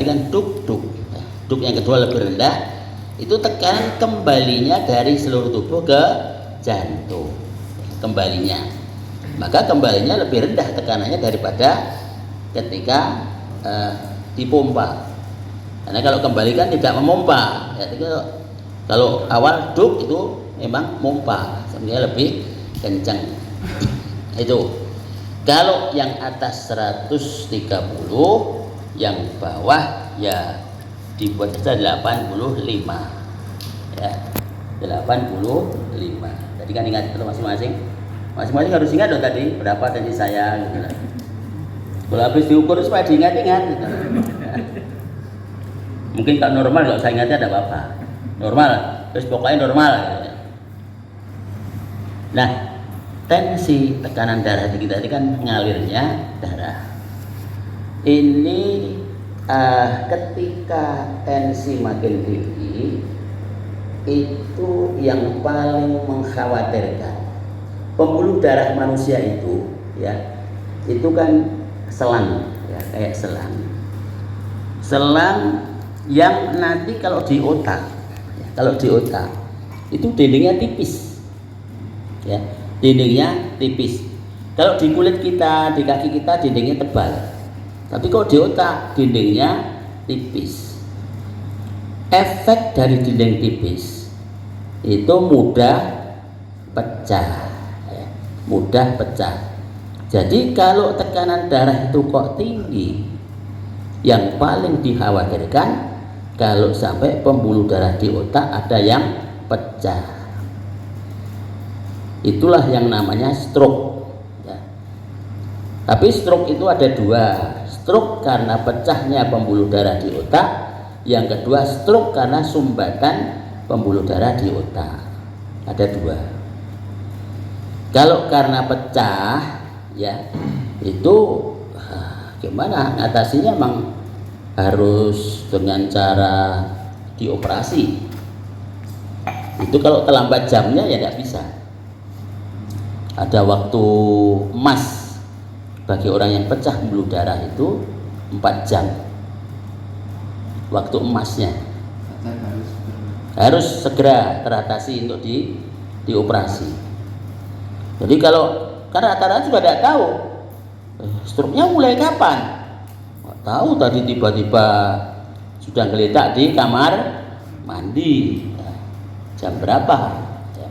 tadi kan duk duk. Duk yang kedua lebih rendah, itu tekanan kembalinya dari seluruh tubuh ke jantung. Kembalinya. Maka kembalinya lebih rendah tekanannya daripada ketika dipompa. Karena kalau kembali kan tidak memompa. Ya, kalau awal duk itu memang mompa, sebenarnya lebih kencang. Itu. Kalau yang atas 130, yang bawah ya dibuat saja 85. Ya. 85. Tadi kan ingat itu masing-masing. Masing-masing harus ingat loh tadi berapa tensi saya gitu. Kalau habis diukur supaya diingat-ingat gitu. Mungkin kalau normal kalau saya ingatnya ada apa-apa. Normal, terus pokoknya normal gitu. Nah, tensi tekanan darah kita tadi kan ngalirnya darah. Ini ketika tensi makin tinggi itu yang paling mengkhawatirkan. Pembuluh darah manusia itu ya, itu kan selang ya, kayak selang. Selang yang nanti kalau di otak ya, itu dindingnya tipis. Ya, dindingnya tipis. Kalau di kulit kita, di kaki kita dindingnya tebal. Tapi kalau di otak dindingnya tipis. Efek dari dinding tipis itu mudah pecah, ya, mudah pecah. Jadi kalau tekanan darah itu kok tinggi, yang paling dikhawatirkan kalau sampai pembuluh darah di otak ada yang pecah. Itulah yang namanya stroke ya. Tapi stroke itu ada dua. Stroke karena pecahnya pembuluh darah di otak, yang kedua stroke karena sumbatan pembuluh darah di otak. Ada dua. Kalau karena pecah ya, itu gimana ngatasinya? Memang harus dengan cara dioperasi. Itu kalau terlambat jamnya ya tidak bisa. Ada waktu emas bagi orang yang pecah pembuluh darah itu 4 jam. Waktu emasnya harus segera teratasi untuk dioperasi. Jadi kalau karena rata-rata juga tidak tahu struknya mulai kapan. Nggak tahu, tadi tiba-tiba sudah geletak di kamar mandi ya, jam berapa ya.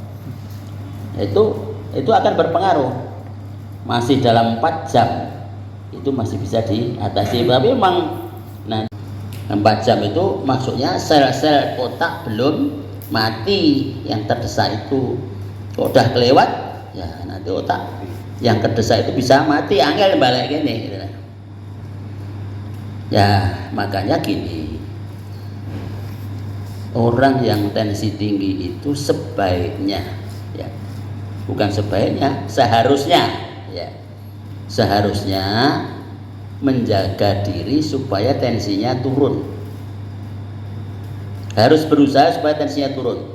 Itu akan berpengaruh. Masih dalam 4 jam itu masih bisa diatasi. Tapi memang 4 jam itu maksudnya sel-sel otak belum mati yang terdesak itu. Kalau udah kelewat ya nanti otak yang terdesak itu bisa mati, angel balik gini gitu. Ya makanya gini, orang yang tensi tinggi itu sebaiknya ya, bukan sebaiknya, seharusnya ya, seharusnya menjaga diri supaya tensinya turun. Harus berusaha supaya tensinya turun.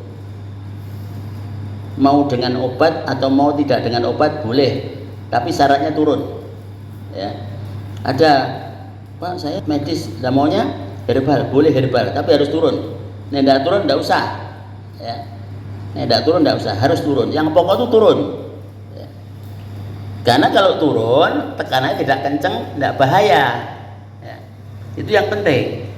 Mau dengan obat atau mau tidak dengan obat boleh, tapi syaratnya turun. Ya. Ada, Pak saya medis, tidak maunya herbal, boleh herbal, tapi harus turun. Nek tidak turun tidak usah. Ya. Nek tidak turun tidak usah, harus turun. Yang pokok itu turun. Ya. Karena kalau turun, tekanannya tidak kencang, tidak bahaya. Ya. Itu yang penting.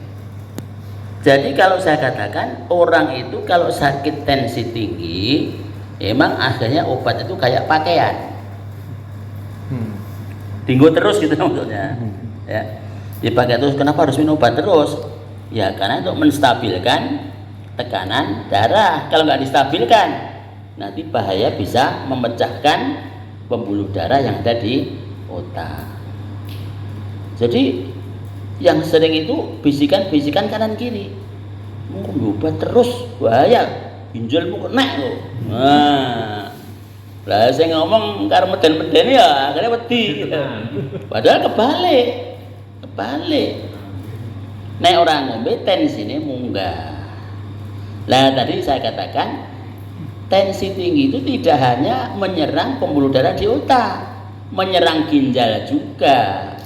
Jadi kalau saya katakan orang itu kalau sakit tensi tinggi, emang akhirnya obat itu kayak pakaian. Tinggu terus gitu maksudnya. Ya. Dipakai terus, kenapa harus minum obat terus? Ya karena untuk menstabilkan tekanan darah. Kalau nggak distabilkan, nanti bahaya bisa memecahkan pembuluh darah yang ada di otak. Jadi yang sering itu bisikan-bisikan kanan kiri, mau obat terus bahaya, ginjalmu kena loh. Nah, lah saya ngomong karo meden-meden ya, akhirnya wedi. Padahal kebalik. Nek orang ngombe tensinya munggah. Lah tadi saya katakan tensi tinggi itu tidak hanya menyerang pembuluh darah di otak, menyerang ginjal juga.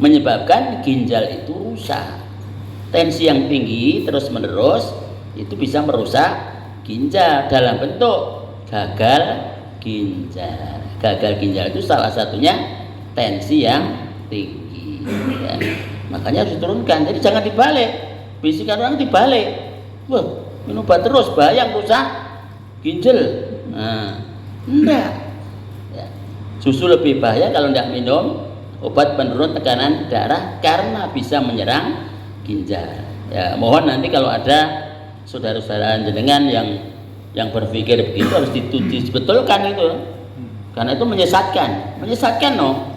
menyebabkan ginjal itu rusak. Tensi yang tinggi terus menerus itu bisa merusak ginjal dalam bentuk gagal ginjal. Gagal ginjal itu salah satunya tensi yang tinggi ya. Makanya harus diturunkan. Jadi jangan dibalik. Bisikan orang dibalik. Wah, minum obat terus bayang rusak ginjal. Nah, enggak. Ya. Susu lebih bahaya kalau tidak minum obat penurun tekanan darah karena bisa menyerang ginjal. Ya, mohon nanti kalau ada saudara-saudara jenengan yang berpikir begitu harus dibetulkan itu. Karena itu menyesatkan no.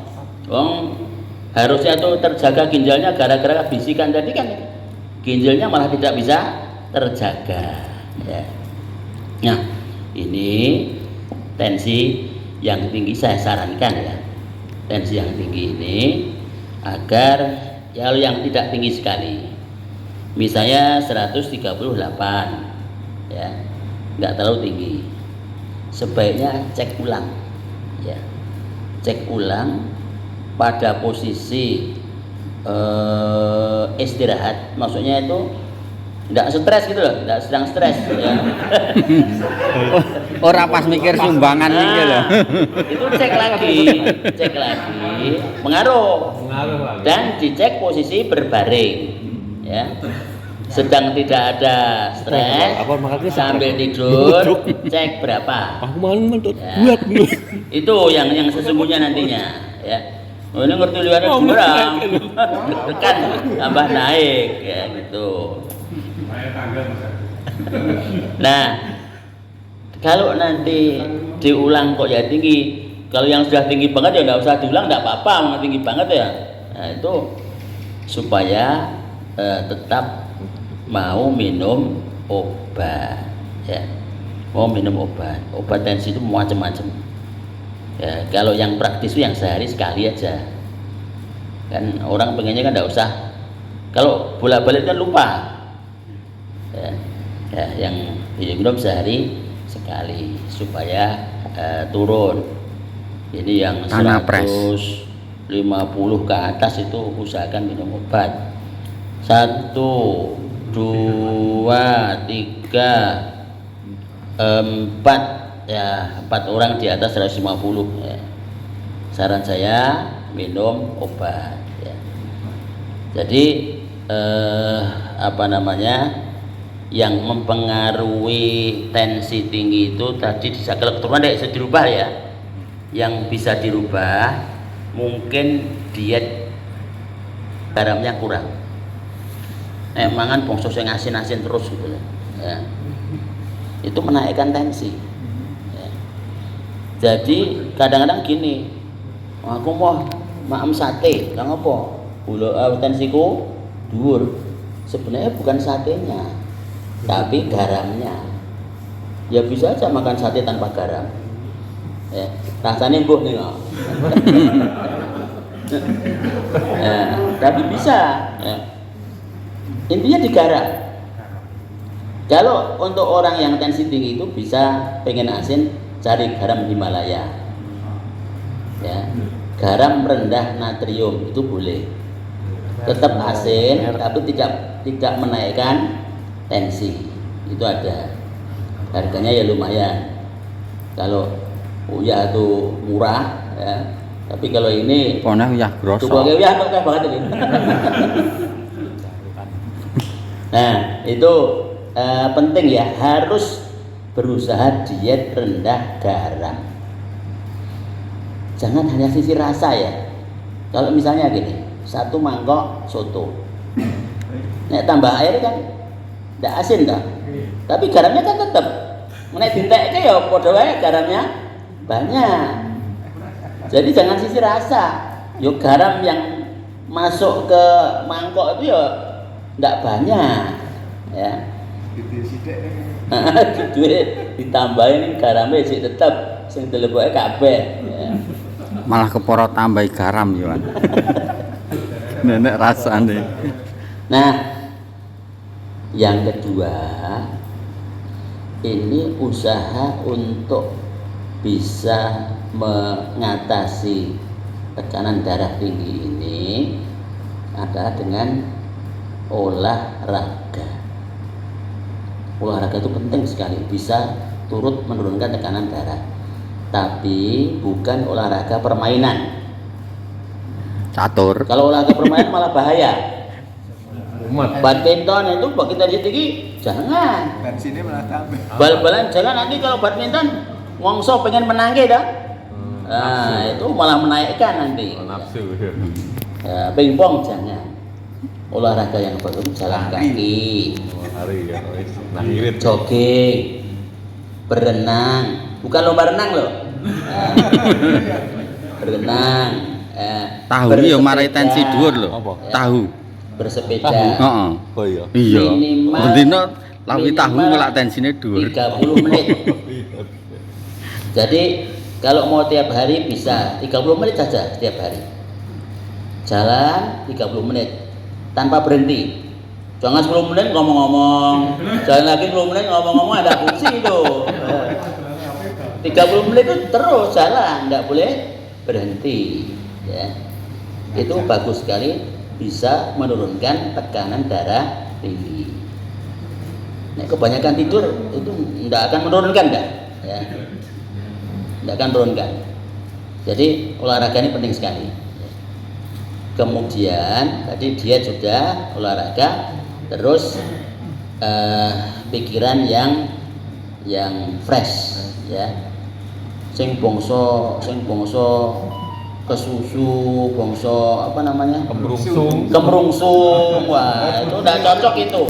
Harusnya itu terjaga ginjalnya gara-gara bisikan tadi kan ginjalnya malah tidak bisa terjaga ya. Nah, ini tensi yang tinggi saya sarankan ya. Tensi yang tinggi ini agar yang tidak tinggi sekali. Misalnya 138 ya. Enggak terlalu tinggi. Sebaiknya cek ulang ya. Cek ulang pada posisi istirahat, maksudnya itu tidak stres gitu loh, tidak sedang stres ya. Orang pas mikir sumbangan gitu loh. Itu cek lagi pengaruh dan dicek posisi berbaring ya. Sedang tidak ada stres sambil tidur cek berapa ya. Itu yang sesungguhnya nantinya ya. Oh, ini ngerti lihatnya kurang tekan tambah naik ya gitu. Nah, kalau nanti diulang kok ya tinggi, kalau yang sudah tinggi banget ya nggak usah diulang, nggak apa-apa, mau tinggi banget ya. Nah, itu supaya tetap mau minum obat ya, mau minum obat tensi itu macam-macam ya. Kalau yang praktis itu yang sehari sekali aja kan, orang pengennya kan nggak usah, kalau bolak-balik kan lupa ya, yang diminum sehari sekali supaya turun. Ini yang 150 ke atas itu usahakan minum obat. 1, 2, 3, 4 ya, 4 orang di atas 150 ya. Saran saya minum obat ya. Jadi yang mempengaruhi tensi tinggi itu tadi kalau keturunan tidak bisa dirubah ya. Yang bisa dirubah mungkin diet garamnya kurang. Mangan bongso sing asin-asin terus gitu ya. Itu menaikkan tensi ya. Jadi kadang-kadang gini, aku mau maem sate, nggak apa? Tensiku dhuwur. Sebenarnya bukan satenya, tapi garamnya. Ya bisa aja makan sate tanpa garam. Ya, rasanya mbuh nih. Ya, tapi bisa. Ya. Intinya digarap. Kalau untuk orang yang tensi tinggi itu bisa pengen asin, cari garam Himalaya. Ya, garam rendah natrium itu boleh. Tetap asin, tapi tidak menaikkan tensi. Itu ada. Harganya ya lumayan. Kalau uyah itu murah, ya. Tapi kalau ini pokoknya uyah grosok. Uyah kok banget ini. Nah, itu penting ya, harus berusaha diet rendah garam. Jangan hanya sisi rasa ya. Kalau misalnya gini, 1 mangkok soto, nek tambah air kan tidak asin dah. Tapi garamnya kan tetap. Nek ditekke ya padha wae garamnya banyak. Jadi jangan sisi rasa. Yo garam yang masuk ke mangkok itu ya tidak banyak ya. Duit ditambahin garamnya sih tetap sing dileboke kabeh ya. Malah keporo tambahi garam yo. Nenek rasane. Nah, yang kedua ini usaha untuk bisa mengatasi tekanan darah tinggi ini adalah dengan olahraga. Olahraga itu penting sekali, bisa turut menurunkan tekanan darah. Tapi bukan olahraga permainan. Catur. Kalau olahraga permainan malah bahaya. Badminton itu bagi tensi tinggi jangan. Tensinya malah tambah. Bal-balan jangan, nanti kalau badminton ngongso pengen menang dah. Nah, itu malah menaikkan nanti. Nafsu. Ya, pingpong jangan. Olahraga yang bagus jalan kaki, Hari ya, nah irit. jogging, berenang, bukan lomba renang loh. Berenang. Tahu yo marai tensi dhuwur lho. Apa? Tahu. Bersepeda. Heeh. Oh iya. Iya. Minimal- Bendina lawi tahu minimal ngelak tensine dhuwur. 30 menit. Jadi kalau mau tiap hari bisa 30 menit saja setiap hari. Jalan 30 menit tanpa berhenti. Jangan 10 menit ngomong-ngomong, jalan lagi 10 menit ngomong-ngomong, ada fungsi itu. 30 menit itu terus jalan, nggak boleh berhenti. Ya. Itu bagus sekali, bisa menurunkan tekanan darah tinggi. Nah, kebanyakan tidur itu tidak akan menurunkan, enggak? Ya. Tidak akan menurunkan. Jadi olahraga ini penting sekali. Kemudian tadi diet sudah, olahraga, terus pikiran yang fresh, ya. Sing bongso kesusu, bongso apa namanya? Kemrungsung. Wah, itu udah cocok itu.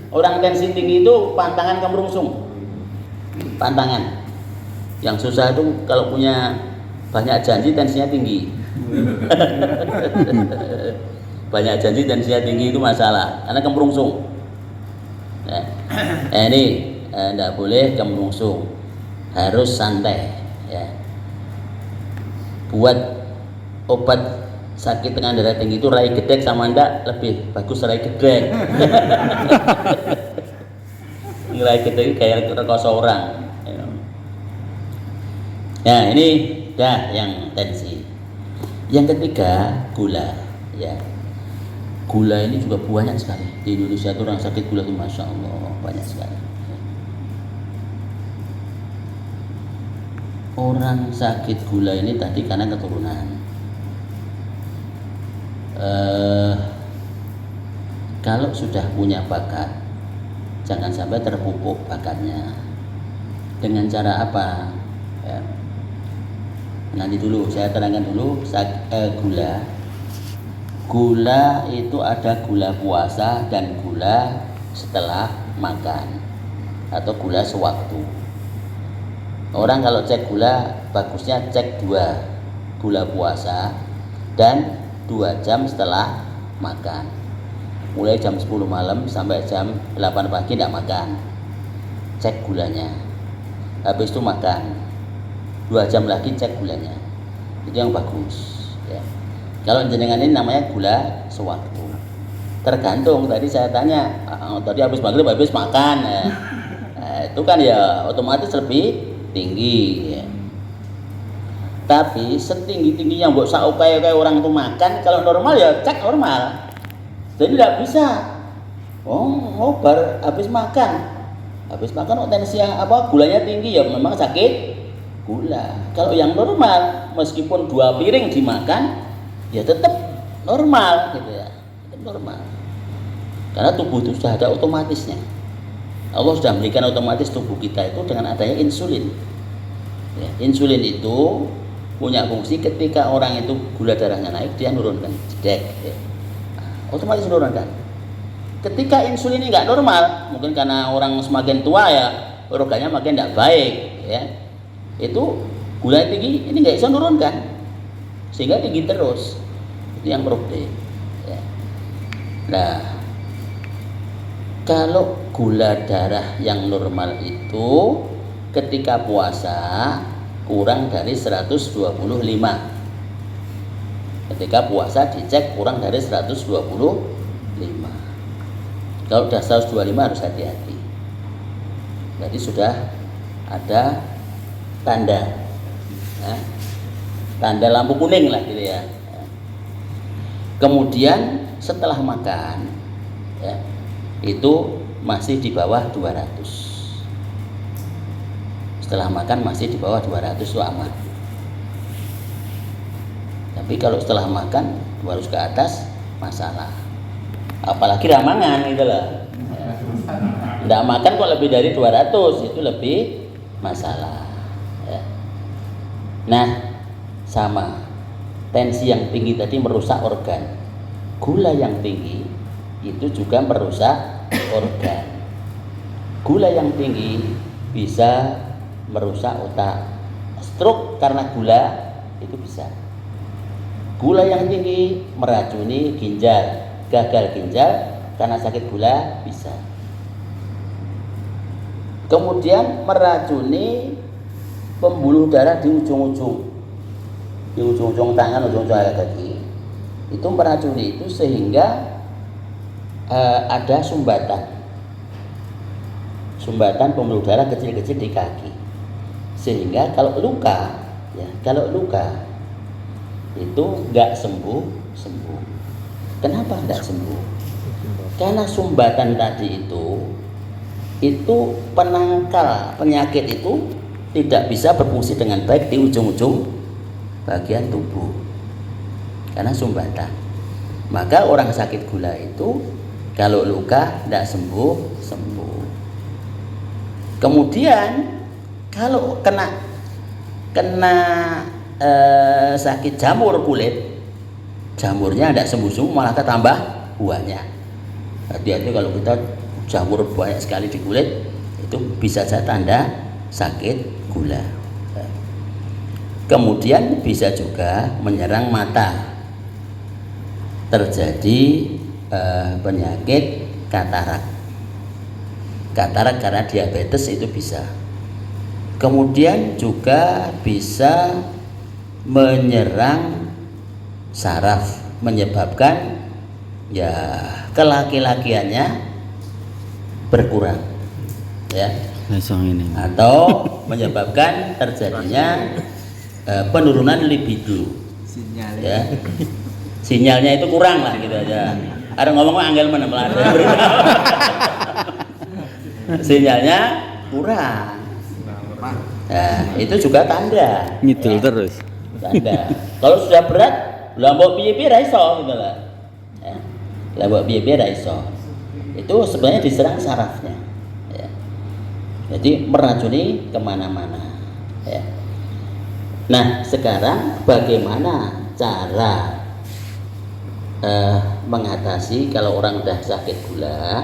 Orang tensi tinggi itu pantangan kemrungsung. Pantangan. Yang susah itu kalau punya banyak janji tensinya tinggi. Banyak janji tensinya tinggi itu masalah karena kemrungsung. Nah, ini tidak boleh kemrungsung, harus santai. Ya. Buat obat sakit tekanan darah tinggi itu rai gedek sama ndak lebih bagus rai gedek. Rai gedek kayak rekoso orang. Nah ini dah yang tensi. Yang ketiga gula, ya. Gula ini juga banyak sekali di Indonesia. Itu orang sakit gula itu masya Allah banyak sekali. Orang sakit gula ini tadi karena keturunan. Kalau sudah punya bakat, jangan sampai terpupuk bakatnya. Dengan cara apa? Ya. Nanti dulu saya terangkan dulu gula. Gula itu ada gula puasa dan gula setelah makan atau gula sewaktu. Orang kalau cek gula bagusnya cek 2, gula puasa dan 2 jam setelah makan. Mulai jam 10 malam sampai jam 8 pagi tidak makan. Cek gulanya. Habis itu makan. 2 jam lagi cek gulanya. Itu yang bagus, ya. Kalau jenengan ini namanya gula sewaktu. Tergantung, tadi saya tanya, tadi habis maghrib habis makan, itu kan ya otomatis lebih tinggi, ya. Tapi setinggi-tingginya mbok saukai kayak orang itu makan, kalau normal ya cek normal. Jadi tidak bisa. Oh, habis makan tensi apa gulanya tinggi ya memang sakit gula. Kalau yang normal meskipun 2 piring dimakan ya tetap normal gitu ya, tetap normal. Karena tubuh itu sudah ada otomatisnya. Allah sudah memberikan otomatis tubuh kita itu dengan adanya insulin. Ya, insulin itu punya fungsi ketika orang itu gula darahnya naik dia nurunkan jedek, ya. Otomatis nurunkan. Ketika insulin ini nggak normal, mungkin karena orang semakin tua ya organnya makin tidak baik, ya. Itu gula tinggi ini nggak bisa nurunkan sehingga tinggi terus. Itu yang problem, ya. Nah, kalau gula darah yang normal itu ketika puasa kurang dari 125. Ketika puasa dicek kurang dari 125. Kalau sudah 125 harus hati-hati. Jadi sudah ada tanda, tanda lampu kuning lah gitu ya. Kemudian setelah makan ya, itu masih di bawah 200. Setelah makan masih di bawah 200 itu aman. Tapi kalau setelah makan 200 ke atas masalah. Apalagi ramangan gitu lah. Tidak makan kok lebih dari 200 itu lebih masalah ya. Nah sama, tensi yang tinggi tadi merusak organ, gula yang tinggi itu juga merusak organ. Gula yang tinggi bisa merusak otak, stroke karena gula itu bisa. Gula yang tinggi meracuni ginjal, gagal ginjal karena sakit gula bisa. Kemudian meracuni pembuluh darah di ujung-ujung tangan, ujung-ujung kaki. Itu meracuni itu sehingga ada sumbatan pembuluh darah kecil-kecil di kaki. Sehingga kalau luka itu nggak sembuh. Kenapa nggak sembuh? Karena sumbatan tadi itu penangkal penyakit itu tidak bisa berfungsi dengan baik di ujung-ujung bagian tubuh karena sumbatan. Maka orang sakit gula itu kalau luka tidak sembuh. Kemudian kalau kena sakit jamur kulit, jamurnya tidak sembuh malah tambah banyak. Hati-hati kalau kita jamur banyak sekali di kulit, itu bisa saja tanda sakit gula. Kemudian bisa juga menyerang mata, terjadi penyakit katarak karena diabetes itu bisa. Kemudian juga bisa menyerang saraf, menyebabkan ya kelaki-lakiannya berkurang ya, atau menyebabkan terjadinya penurunan libido ya, sinyalnya itu kurang lah gitu aja. Ada ngomong angel mana melada sinyalnya kurang. Nah, itu juga tanda ngidul ya, terus tanda. Kalau sudah berat lambok piye-piye ra iso gitu lah ya, lambok piye-piye ra iso. Itu sebenarnya diserang sarafnya ya. Jadi meracuni kemana-mana ya. Nah sekarang bagaimana cara mengatasi kalau orang udah sakit gula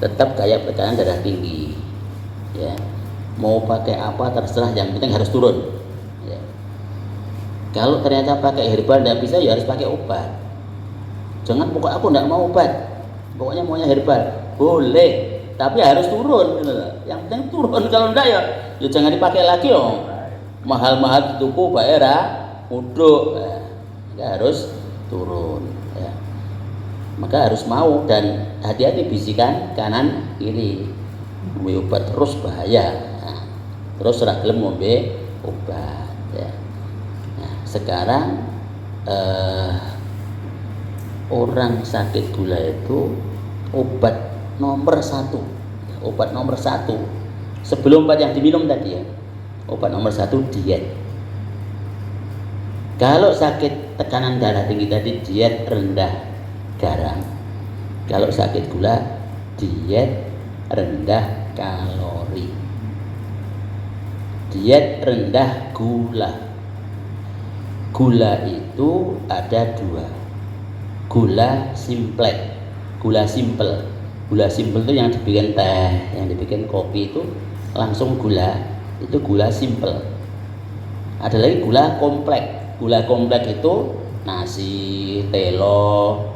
tetap kayak tekanan darah tinggi ya, mau pakai apa terserah, yang penting harus turun ya. Kalau ternyata pakai herbal tidak bisa ya harus pakai obat. Jangan pokoknya aku tidak mau obat, pokoknya maunya herbal, boleh tapi harus turun gitu. Yang penting turun, kalau enggak ya jangan dipakai lagi yo. Mahal-mahal dituku bayar uduk ya, harus turun ya. Maka harus mau dan hati-hati bisikan kanan kiri. Ngombe obat terus bahaya. Nah, terus ora gelem ngombe obat ya. Nah, sekarang orang sakit gula itu obat nomor satu sebelum obat yang diminum tadi ya, obat nomor satu diet. Kalau sakit tekanan darah tinggi tadi diet rendah garam. Kalau sakit gula diet rendah kalori, diet rendah gula. Gula itu ada dua, gula simple. Gula simple itu yang dibikin teh, yang dibikin kopi itu langsung gula, itu gula simple. Ada lagi gula kompleks. Gula kompleks itu nasi, telo,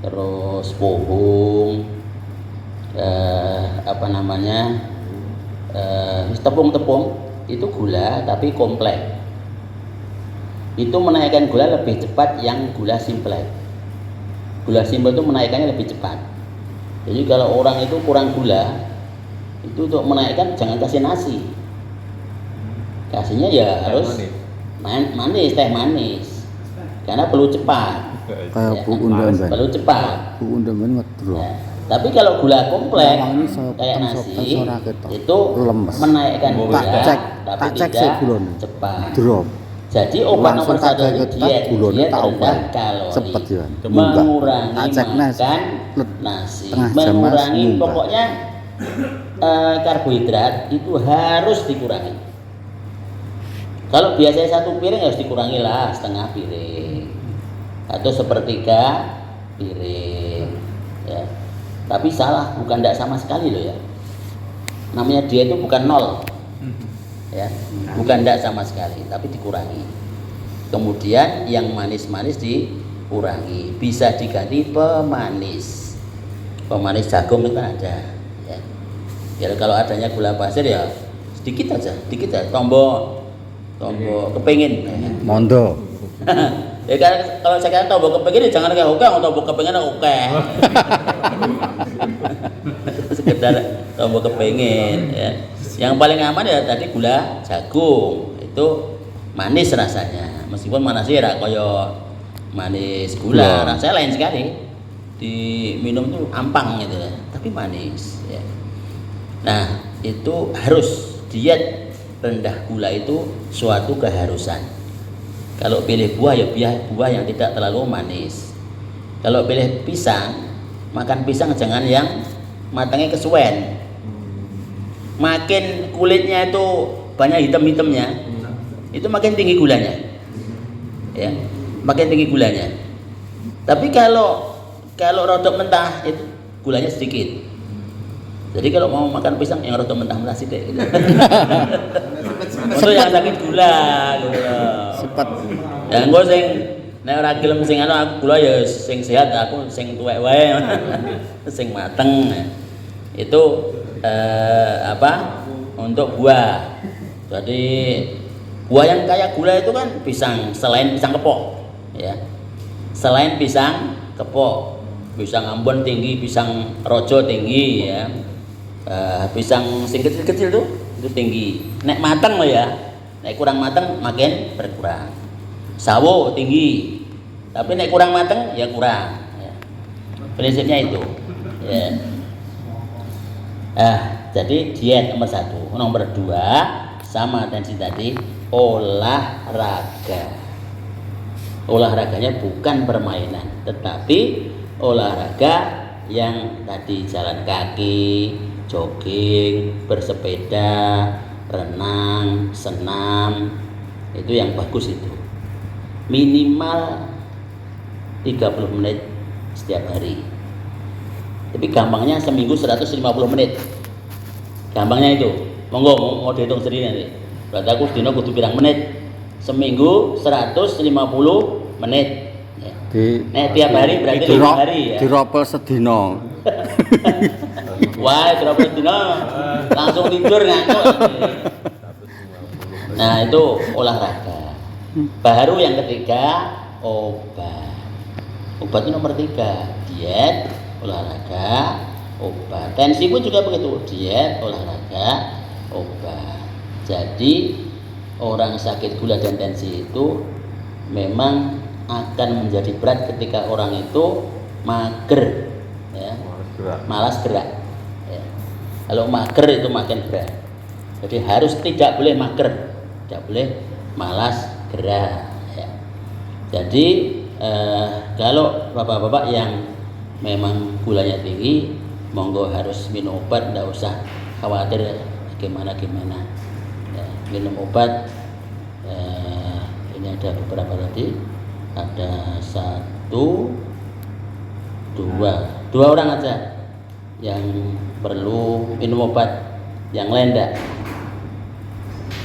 terus pohung, tepung-tepung, itu gula tapi kompleks. Itu menaikkan gula lebih cepat yang gula simple. Gula simple itu menaikkannya lebih cepat. Jadi kalau orang itu kurang gula, itu untuk menaikkan jangan kasih nasi, kasihnya ya harus manis, teh manis, karena perlu cepat. Kayak Bu Unda-Unda. Perlu cepat. Bu Unda-Unda ngedrop. Ya. Tapi kalau gula kompleks Memang ini kayak nasi itu lemes. menaikkan gula, Tak tapi cek tidak gulanya. cepat. Drop. Jadi obat Langsung nomor satu tak itu cek diet, gulanya diet tak rendah obat. kalori, Cepet ya. mengurangi Tak cek makan nasi, tengah jam, Mas, mengurangi munggah. pokoknya karbohidrat itu harus dikurangi. Kalau biasanya satu piring harus dikurangi lah setengah piring atau sepertiga piring, ya. Tapi salah, bukan tidak sama sekali loh ya. Namanya diet itu bukan nol, ya, bukan tidak sama sekali, tapi dikurangi. Kemudian yang manis-manis dikurangi, bisa diganti pemanis. Pemanis jagung itu kan ada, ya. Ya kalau adanya gula pasir ya sedikit aja, tombol kepingin. Mondo. Ya kan kalau saya kata tombol kepingin jangan kayak oke, tombol kepingin oke. Sekedar tombol kepingin, ya. Yang paling aman ya tadi gula jagung, itu manis rasanya. Meskipun manasnya ya kaya manis gula, rasanya lain sekali. Diminum tuh ampang gitu ya, tapi manis, ya. Nah, itu harus diet rendah gula itu suatu keharusan. Kalau pilih buah ya buah yang tidak terlalu manis. Kalau pilih pisang, makan pisang jangan yang matangnya kesuwen. Makin kulitnya itu banyak hitam-hitamnya, itu makin tinggi gulanya. Ya, makin tinggi gulanya. Tapi kalau rodok mentah itu gulanya sedikit. Jadi kalau mau makan pisang yang rodok mentah-mentah sithik gitu. Untuk yang sakit gula gitu. Cepat. Ya engko sing nek ora gelem sing aku gula ya sing sehat, aku sing tuwek wae. Sing mateng. Itu untuk buah. Jadi buah yang kaya gula itu kan pisang, selain pisang kepok, ya. Selain pisang kepok, pisang Ambon tinggi, pisang Rojo tinggi, ya. Pisang sing kecil-kecil tuh itu tinggi. Nek matang loh ya, nek kurang matang makin berkurang. Sawo tinggi, tapi nek kurang matang ya kurang. Ya. Prinsipnya itu. Ya. Jadi diet nomor 1, nomor 2 sama tensi tadi olahraga. Olahraganya bukan permainan, tetapi olahraga yang tadi jalan kaki, jogging, bersepeda, renang, senam, itu yang bagus itu. Minimal 30 menit setiap hari. Tapi gampangnya seminggu 150 menit. Gampangnya itu. Monggo mau dihitung sendiri nanti. Berarti aku sedina kudu pirang menit? Seminggu 150 menit. Tiap hari berarti 5 hari ya. Diropel sedina. Wah, diropel sedina. Langsung tidur ngantuk. Nah, itu olahraga. Baru yang ketiga, obat. Obat itu nomor 3, diet, olahraga, obat. Tensi pun juga begitu, diet, olahraga, obat. Jadi orang sakit gula dan tensi itu memang akan menjadi berat ketika orang itu mager, ya, malas gerak. Ya. Kalau mager itu makin berat. Jadi harus tidak boleh mager, tidak boleh malas gerak. Ya. Jadi kalau bapak-bapak yang memang gulanya tinggi, monggo harus minum obat, tidak usah khawatir gimana. Ya, minum obat. Ini ada beberapa tadi, ada 1, 2 orang aja yang perlu minum obat, yang lain enggak.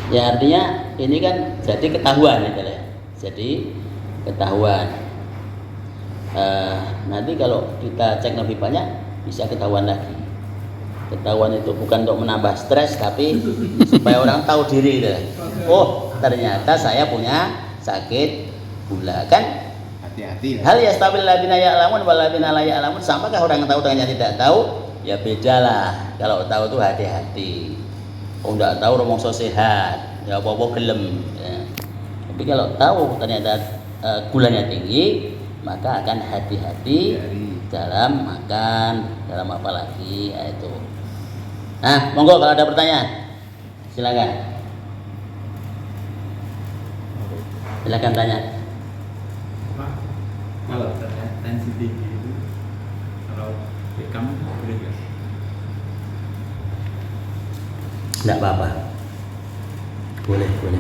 Ya artinya ini kan jadi ketahuan gitu ya. Jadi ketahuan. Nanti kalau kita cek lebih banyak bisa ketahuan lagi. Ketahuan itu bukan untuk menambah stres, tapi supaya orang tahu diri gitu. Oh, ternyata saya punya sakit gula kan. Hati-hati. Hal yastabil ladina ya'lamun wal ladina la ya'lamun. Samakah orang tahu dengan yang tidak tahu? Ya bedalah. Kalau tahu itu hati-hati. Oh enggak tahu rumangsa sehat, ya apa-apa gelem ya. Tapi kalau tahu ternyata gulanya tinggi, maka akan hati-hati dalam makan, dalam apa lagi, ya itu. Nah, monggo kalau ada pertanyaan, silakan. Silakan tanya. Pak, kalau tensi tinggi itu, kalau bekam boleh nggak? Tidak apa-apa. Boleh. Berarti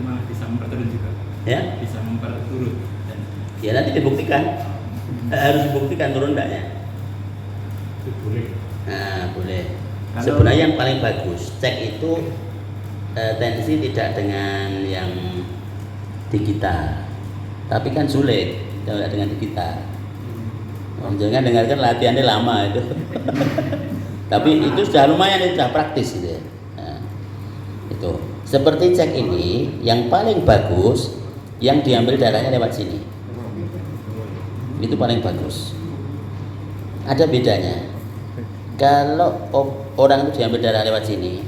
malah bisa memperturut juga. Ya? Bisa memperturut. Dan Ya nanti dibuktikan. Harus dibuktikan turun enggaknya. itu boleh. Nah, boleh. Kalau- Sebenarnya yang paling bagus cek itu tensi tidak dengan yang digital. Tapi kan sulit kalau dengan digital. Jangan dengarkan latihannya lama itu. Tapi itu sudah lumayan, itu sudah praktis gitu ya. Nah, itu. Seperti cek ini, yang paling bagus yang diambil darahnya lewat sini. Itu paling bagus. Ada bedanya. Kalau orang itu diambil darah lewat sini,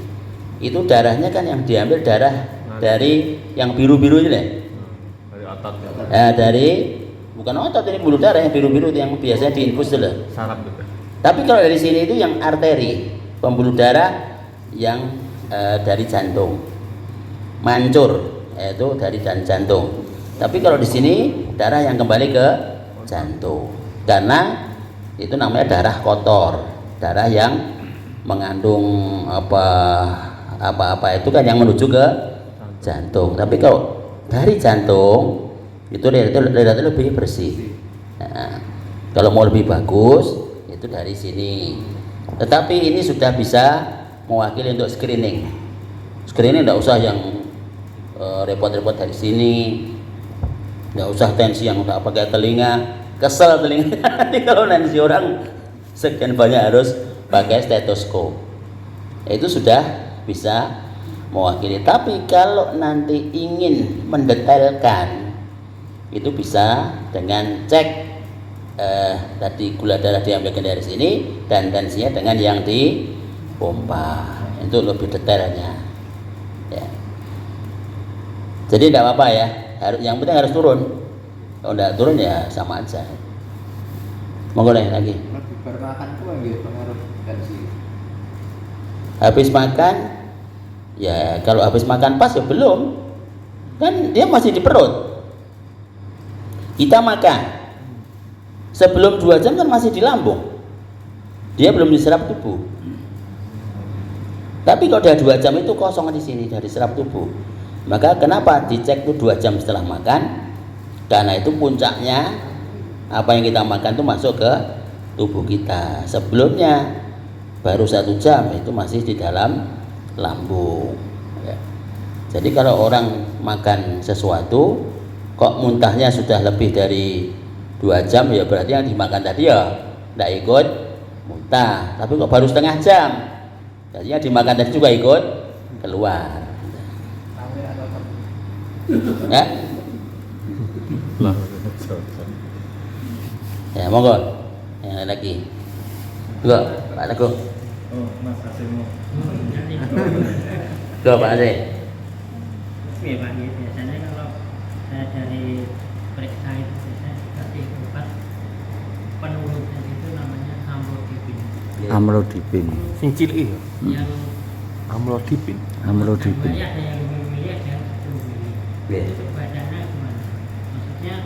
itu darahnya kan yang diambil darah dari yang biru-biru ini deh. Dari otot ya. Dari bukan otot, ini pembuluh darah yang biru-biru itu yang biasanya diinfus dulu. Saraf juga. Tapi kalau dari sini itu yang arteri, pembuluh darah yang dari jantung, mancur, yaitu dari jantung. Tapi kalau di sini darah yang kembali ke jantung, karena itu namanya darah kotor, darah yang mengandung apa itu kan yang menuju ke jantung. Tapi kalau dari jantung itu relatif lebih bersih. Nah, kalau mau lebih bagus itu dari sini. Tetapi ini sudah bisa mewakili untuk screening. Screening tidak usah yang repot-repot dari sini, tidak usah tensi yang tak pakai telinga, kesel telinga. Nanti kalau tensi orang sekian banyak harus pakai stetoskop. Itu sudah bisa mewakili. Tapi kalau nanti ingin mendetailkan, itu bisa dengan cek tadi gula darah diambilkan dari sini dan tensinya dengan yang dipompa, itu lebih detailnya ya. Jadi tidak apa-apa ya, yang penting harus turun. Kalau tidak turun ya sama aja. Monggo lagi. Bermakan itu nggih pengaruh tensi. Habis makan ya, kalau habis makan pas ya belum, kan dia masih di perut. Kita makan sebelum 2 jam kan masih di lambung, dia belum diserap tubuh. Tapi kalau udah 2 jam itu kosong di sini dari serap tubuh. Maka kenapa dicek itu 2 jam setelah makan? Karena itu puncaknya apa yang kita makan itu masuk ke tubuh kita. Sebelumnya baru 1 jam itu masih di dalam lambung ya. Jadi kalau orang makan sesuatu kok muntahnya sudah lebih dari 2 jam, ya berarti yang dimakan tadi ya tidak ikut muntah. Tapi kok baru setengah jam, berarti yang dimakan tadi juga ikut keluar ya. Ya monggo yang lain lagi. Enggak, Pak Teguh. Oh, Mas Asimo. Enggak, Pak Ade. Iya Pak, biasanya kalau saya dari periksa itu saya kasih obat penurun itu namanya amlodipin. Amlodipin. Sing cilik ya. Yang Amlodipin. Amlodipin. banyak ada yang 5 mili, ada yang 10 mili. Iya. Itu badannya gimana? Maksudnya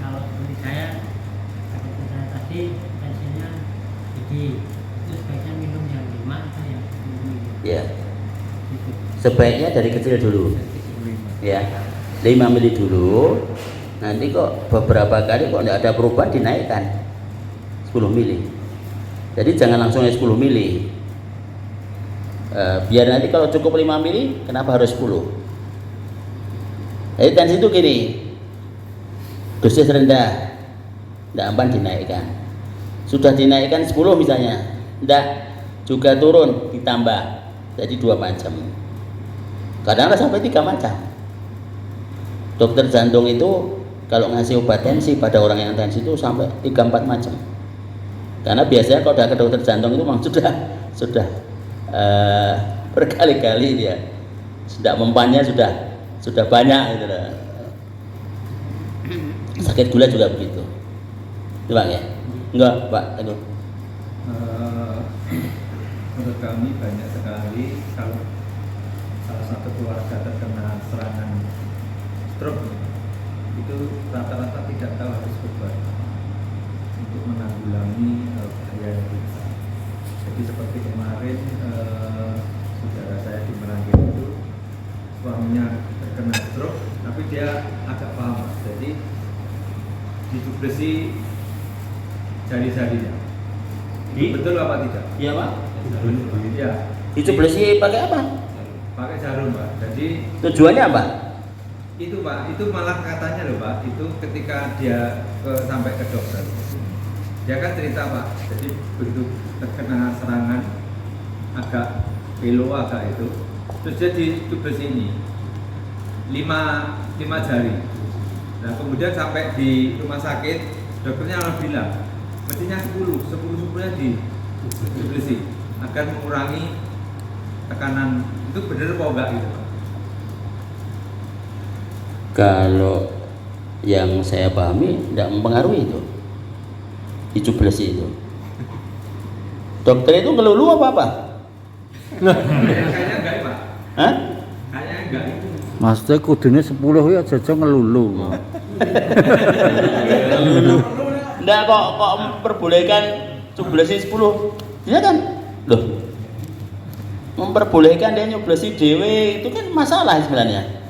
kalau seperti saya, seperti saya tadi tensinya tinggi, itu sebaiknya minum yang 5 atau yang 10 mili. Ya, Gitu. sebaiknya dari kecil dulu. Ya, 5 mili dulu. Nanti kok beberapa kali kok tidak ada perubahan dinaikkan 10 mili. Jadi jangan langsung 10 mili. Biar nanti kalau cukup 5 mili, kenapa harus 10? Jadi tensi itu gini, dosis rendah, tidak aman dinaikkan. Sudah dinaikkan 10 misalnya, tidak juga turun ditambah, jadi 2 macam. Kadang-kadang sampai 3 macam. Dokter jantung itu kalau ngasih obat tensi pada orang yang tensi itu sampai 3-4 macam. Karena biasanya kalau udah ke dokter jantung itu memang sudah berkali-kali dia sudah mempannya sudah banyak gitu loh. Sakit gula juga begitu. Itu Pak ya? Enggak, Pak. Aduh. Menurut kami banyak sekali kalau salah satu keluarga terkena serangan stroke itu rata-rata tidak tahu harus berbuat untuk menanggulangi bahaya yang lebih besar. Jadi seperti kemarin saudara saya di Merangin itu suaminya terkena stroke, tapi dia agak paham, jadi ditublesi jari-jarinya. Betul apa tidak? Iya, Pak. Iya, Dicublesi pakai apa? pakai jarum Pak. Jadi Tujuannya apa? itu Pak, itu malah katanya loh Pak, itu ketika dia sampai ke dokter, dia kan cerita Pak, jadi begitu terkena serangan agak belo agak itu, terus dia ditubles ini 5 jari. Nah kemudian sampai di rumah sakit, dokternya malah bilang mestinya 10-nya ditublesi agar mengurangi tekanan. Itu benar apa enggak gitu Pak? Kalau yang saya pahami tidak mempengaruhi itu dicublesi itu. Dokter itu ngelulu apa? Kayaknya enggak ya Pak? Hah? Kayaknya enggak itu. Maksudnya kudune 10 ya jaja ngelulu. Enggak kok memperbolehkan cublesi 10. Iya kan? Loh. Memperbolehkan dia nyublesi dewe itu kan masalah sebenarnya.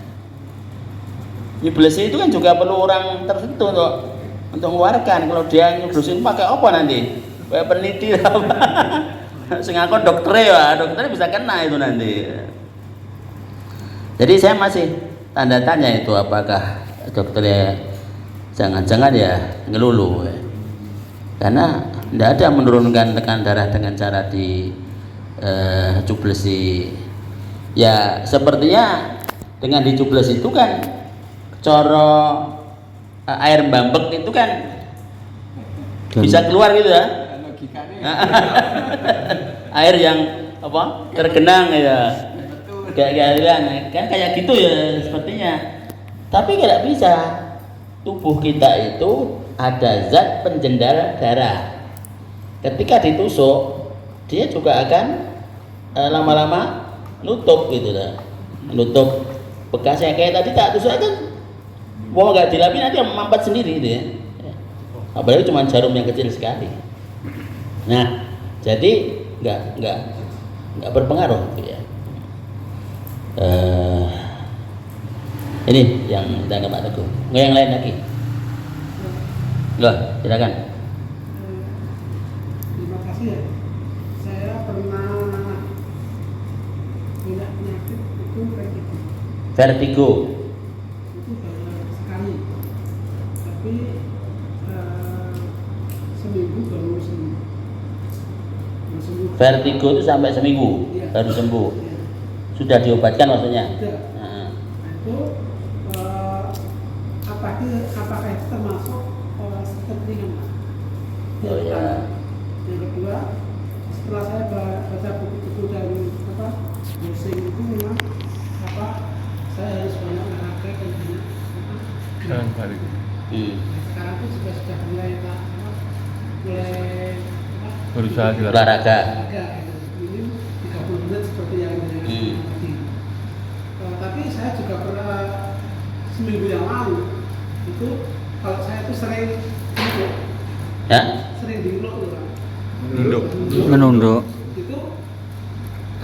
Nyublesi itu kan juga perlu orang tertentu untuk mengeluarkan. Kalau dia nyublesin pakai apa nanti? Kayak peneliti apa? Sing aku dokter ya, dokternya bisa kena itu nanti. Jadi saya masih tanda tanya itu apakah dokternya jangan-jangan ya ngelulu ya. Karena tidak ada menurunkan tekanan darah dengan cara di cublesi. Ya sepertinya dengan dicubles itu kan coro air bambek itu kan bisa keluar gitu ya. Air yang apa tergenang ya. Kan kayak gitu ya sepertinya. Tapi tidak bisa. Tubuh kita itu ada zat penjendal darah. Ketika ditusuk, dia juga akan lama-lama nutup gitu lah, nutup bekasnya. Kayak tadi tak tusuk kan, wah nggak dilapin nanti mampet sendiri gitu ya. Apalagi cuma jarum yang kecil sekali. Nah, jadi nggak berpengaruh gitu ya. Ini yang kita Pak Teguh. Nggak yang lain lagi? Loh, silakan. Terima kasih ya. Saya pernah punya penyakit itu Vertigo. itu banyak sekali. Tapi seminggu baru sembuh. Vertigo itu sampai seminggu Iya. baru sembuh. Iya. Sudah diobatkan maksudnya? Tidak. Nah, Itu apakah itu termasuk kepentingan Pak? Oh, Yang ya. pertama. Yang kedua, setelah saya baca buku-buku dari Musing itu memang saya harus banyak olahraga dan banyak Jangan balik. Nah, sekarang itu sudah mulai Berusaha juga. olahraga. agak ini 30 menit seperti yang tadi. Tapi saya juga pernah seminggu yang lalu itu kalau saya itu sering duduk, Ya? sering diluk gitu kan. Menunduk. Menunduk, Itu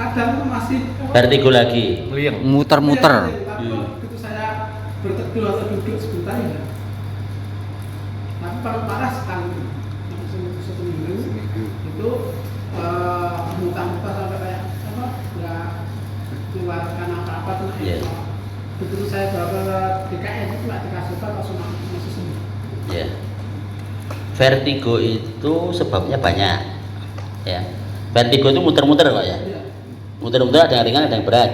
kadang itu masih Vertigo lagi. Meliang. muter-muter. Tapi begitu saya berteduh atau duduk sebentar ya. Tapi kalau parah sekali satu minggu itu muntah-muntah sampai kayak nggak keluarkan apa-apa tuh. Iya. Begitu saya bawa DKS itu nggak dikasih obat langsung masih sembuh. Ya. Vertigo itu sebabnya banyak. Ya. Vertigo itu muter-muter kok ya. Iya. Muter-muter ada yang ringan ada yang berat.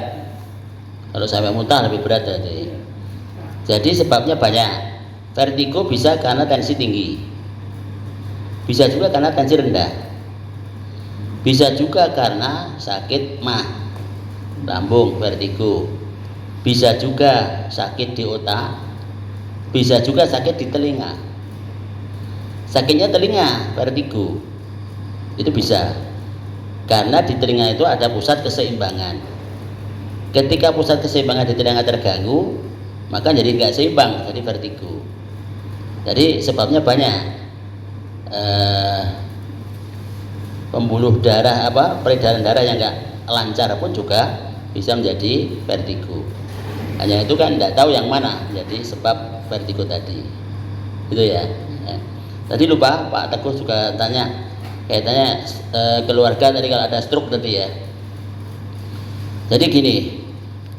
Kalau sampai muntah lebih berat tadi. Jadi sebabnya banyak. Vertigo bisa karena tensi tinggi. Bisa juga karena tensi rendah. Bisa juga karena sakit mah, lambung, vertigo. Bisa juga sakit di otak, Bisa juga sakit di telinga. Sakitnya telinga, vertigo. Itu bisa. Karena di telinga itu ada pusat keseimbangan. Ketika pusat keseimbangan di telinga terganggu, maka jadi nggak seimbang, jadi vertigo. Jadi sebabnya banyak. Pembuluh darah peredaran darah yang nggak lancar pun juga bisa menjadi vertigo. Hanya itu kan tidak tahu yang mana jadi sebab vertigo tadi. Itu ya. Tadi lupa Pak Teguh juga tanya kaitannya keluarga tadi kalau ada stroke tadi ya. Jadi gini,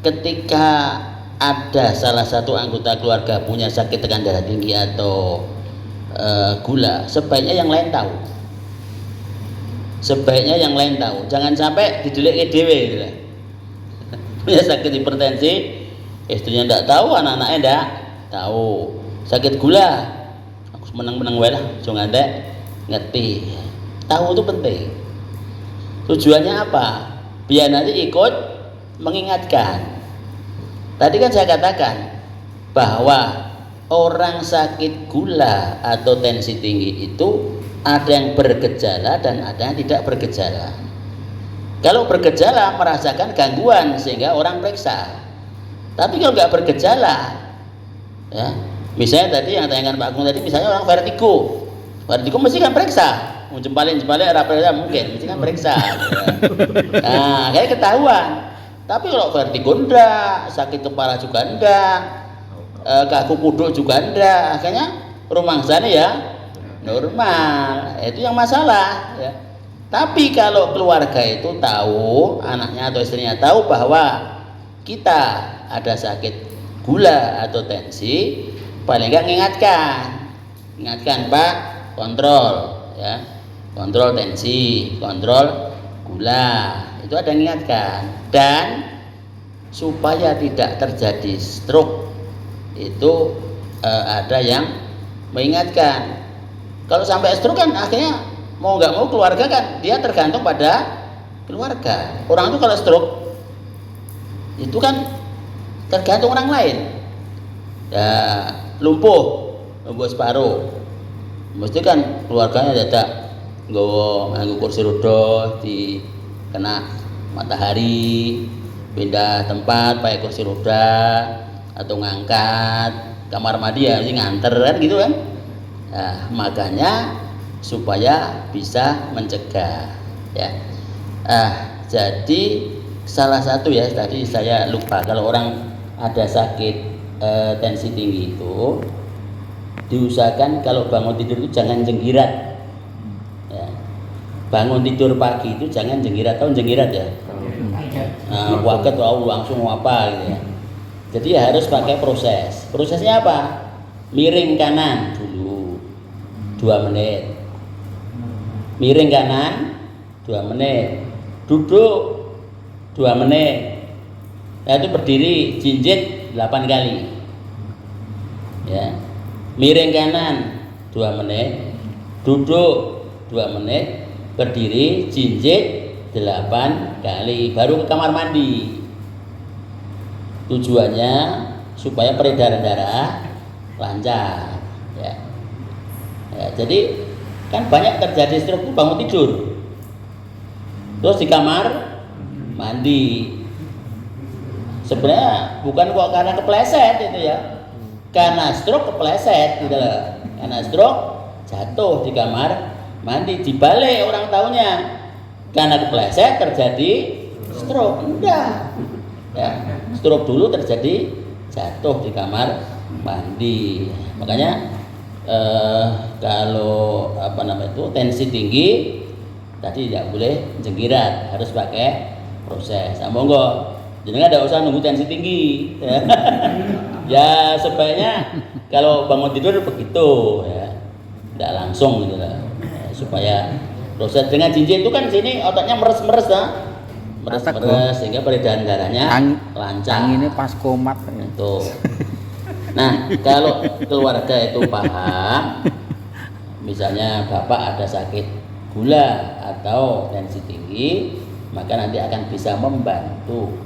ketika ada salah satu anggota keluarga punya sakit tekanan darah tinggi atau gula, sebaiknya yang lain tahu. Sebaiknya yang lain tahu. Jangan sampai didelik dhewe gitu lah. Punya sakit hipertensi, istrinya tidak tahu, anak-anaknya tidak tahu. Sakit gula, aku menang-menang wae lah, aja ngantek ngerti. Tahu itu penting. Tujuannya apa? Biar nanti ikut mengingatkan. Tadi kan saya katakan bahwa orang sakit gula atau tensi tinggi itu ada yang bergejala dan ada yang tidak bergejala. Kalau bergejala merasakan gangguan sehingga orang periksa. Tapi kalau nggak bergejala, ya, misalnya tadi yang tanyakan Pak Agung tadi, misalnya orang vertigo mesti kan periksa, jempalin rapelnya mungkin, mesti kan periksa. Ya. Nah, kayak ketahuan. Tapi kalau vertigo enggak, sakit kepala juga enggak, kaku kuduk juga enggak, akhirnya rumangsanya ya normal. Itu yang masalah. Ya. Tapi kalau keluarga itu tahu, anaknya atau istrinya tahu bahwa kita ada sakit gula atau tensi, paling enggak ingatkan Pak, kontrol ya, kontrol tensi, kontrol gula, itu ada yang ingatkan. Dan supaya tidak terjadi stroke itu ada yang mengingatkan. Kalau sampai stroke kan akhirnya mau nggak mau keluarga kan dia tergantung pada keluarga. Orang itu kalau stroke itu kan tergantung orang lain. Ya, lumpuh separuh, mesti kan keluarganya dadak nganggo kursi roda, di kena matahari, pindah tempat pakai kursi roda atau ngangkat kamar mandi ya mesti nganter kan gitu kan. Nah, makanya supaya bisa mencegah ya. Jadi salah satu ya tadi saya lupa, kalau orang ada sakit tensi tinggi itu diusahakan kalau bangun tidur itu jangan jenggirat ya. Bangun tidur pagi itu jangan jenggirat, tahu jenggirat ya? Waket langsung apa gitu ya. Jadi ya harus pakai prosesnya apa? Miring kanan dulu 2 menit, miring kanan 2 menit, duduk 2 menit, nah itu berdiri jinjit 8 kali ya. Miring kanan 2 menit, duduk 2 menit, berdiri jinjit 8 kali, baru ke kamar mandi. Tujuannya supaya peredaran darah lancar ya. Jadi kan banyak terjadi stroke itu bangun tidur terus di kamar mandi. Sebenarnya bukan kok karena kepleset itu ya, karena stroke kepleset gitu loh. Karena stroke jatuh di kamar mandi, dibalik orang taunya karena kepleset terjadi stroke. Enggak ya, stroke dulu terjadi jatuh di kamar mandi. Makanya kalau tensi tinggi tadi tidak boleh jenggirat, harus pakai proses. Nah, monggo jenengan tidak usah nunggu tensi tinggi ya. Ya sebaiknya kalau bangun tidur begitu ya, tidak langsung gitu lah ya, supaya proses dengan jinjit itu kan sini otaknya meres sehingga peredaran darahnya lancar. Ini pas komat itu. Nah, kalau keluarga itu paham, misalnya bapak ada sakit gula atau tensi tinggi, maka nanti akan bisa membantu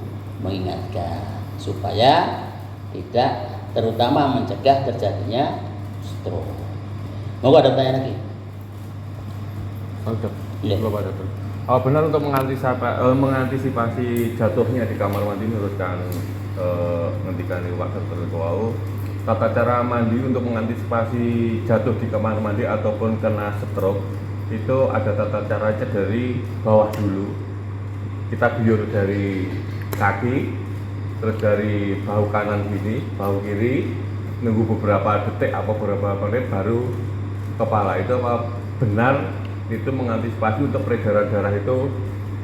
mengingatkan supaya tidak terutama mencegah terjadinya stroke. Mau ada pertanyaan lagi? Oh, dok. Iya. Belum ada, dok. Benar untuk mengantisipasi jatuhnya di kamar mandi menurut kan ngendikan Pak Dr. Wau, tata cara mandi untuk mengantisipasi jatuh di kamar mandi ataupun kena stroke itu ada tata caranya dari bawah dulu. Kita guyur dari kaki, terus dari bahu kanan sini, bahu kiri, nunggu beberapa detik atau beberapa menit baru kepala. Itu apa benar itu mengantisipasi untuk peredaran darah itu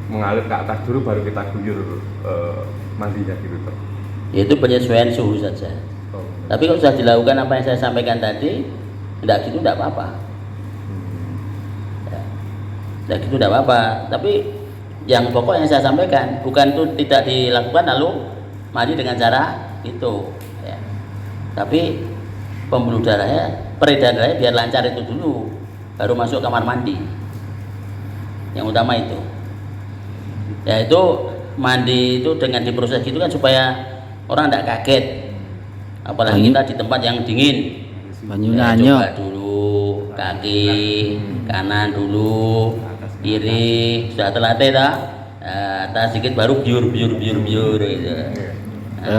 mengalir ke atas dulu baru kita guyur mandinya gitu, Dok. Itu penyesuaian suhu saja. Oh. Tapi kalau sudah dilakukan apa yang saya sampaikan tadi, tidak gitu tidak apa-apa. Ya, tidak gitu tidak apa-apa. Tapi yang pokok yang saya sampaikan bukan itu tidak dilakukan lalu mandi dengan cara itu. Ya. Tapi pembuluh darahnya, peredaran darahnya biar lancar itu dulu, baru masuk kamar mandi. Yang utama itu. Ya itu mandi itu dengan diproses gitu kan supaya orang tidak kaget. Apalagi kita di tempat yang dingin. Banyunya Ya, coba anyep. dulu kaki kanan dulu, kiri sudah terlatih dah. Atas sedikit baru biur gitu.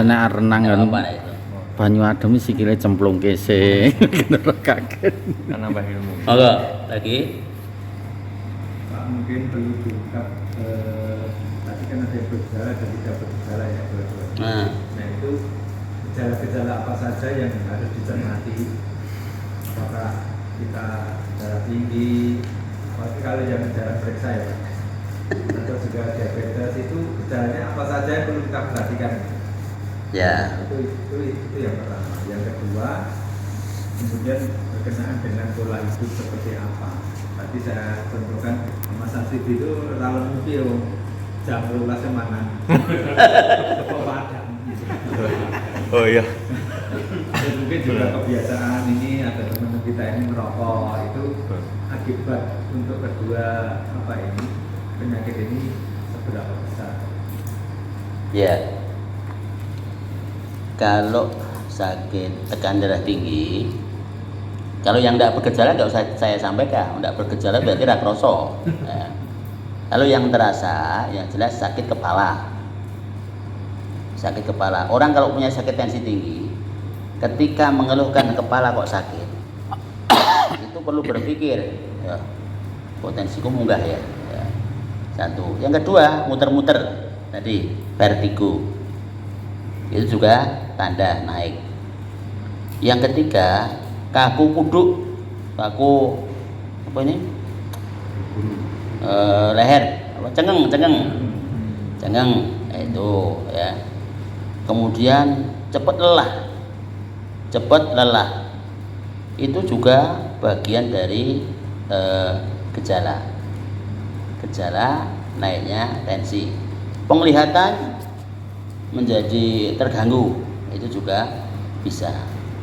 Nek renang kan Apa itu? banyu adem sikile cemplung kese. Kena kaget. Kan nambah ilmu. Oke, lagi. Pak, mungkin perlu diungkap tadi kan ada yang bergejala dan tidak bergejala ya, dua-dua. Nah, Nah itu gejala-gejala apa saja yang harus dicermati? Apakah kita darah tinggi? Apalagi kalau yang jarang periksa ya, Pak. Atau juga diabetes itu gejalanya apa saja yang perlu kita perhatikan? ya. Itu yang pertama. Yang kedua, kemudian berkenaan dengan pola hidup seperti apa? Tadi saya contohkan Mas Asif itu kalau mobil jam 12 mangan. Oh iya. Dan mungkin juga kebiasaan ini ada teman kita ini merokok itu akibat untuk kedua penyakit ini seberapa besar? Ya. Kalau sakit tekan darah tinggi, kalau yang tidak bergejala nggak usah saya sampaikan, tidak bergejala berarti rakroso. Ya. Kalau yang terasa, yang jelas sakit kepala. Sakit kepala. Orang kalau punya sakit tensi tinggi, ketika mengeluhkan kepala kok sakit, itu perlu berpikir, ya, potensiku munggah ya. Ya. Satu. Yang kedua, muter-muter tadi, vertigo. Itu juga tanda naik. Yang ketiga, kaku kuduk, kaku apa ini? Leher, apa? Cengeng, itu ya. Kemudian cepat lelah, itu juga bagian dari gejala naiknya tensi. Penglihatan menjadi terganggu, itu juga bisa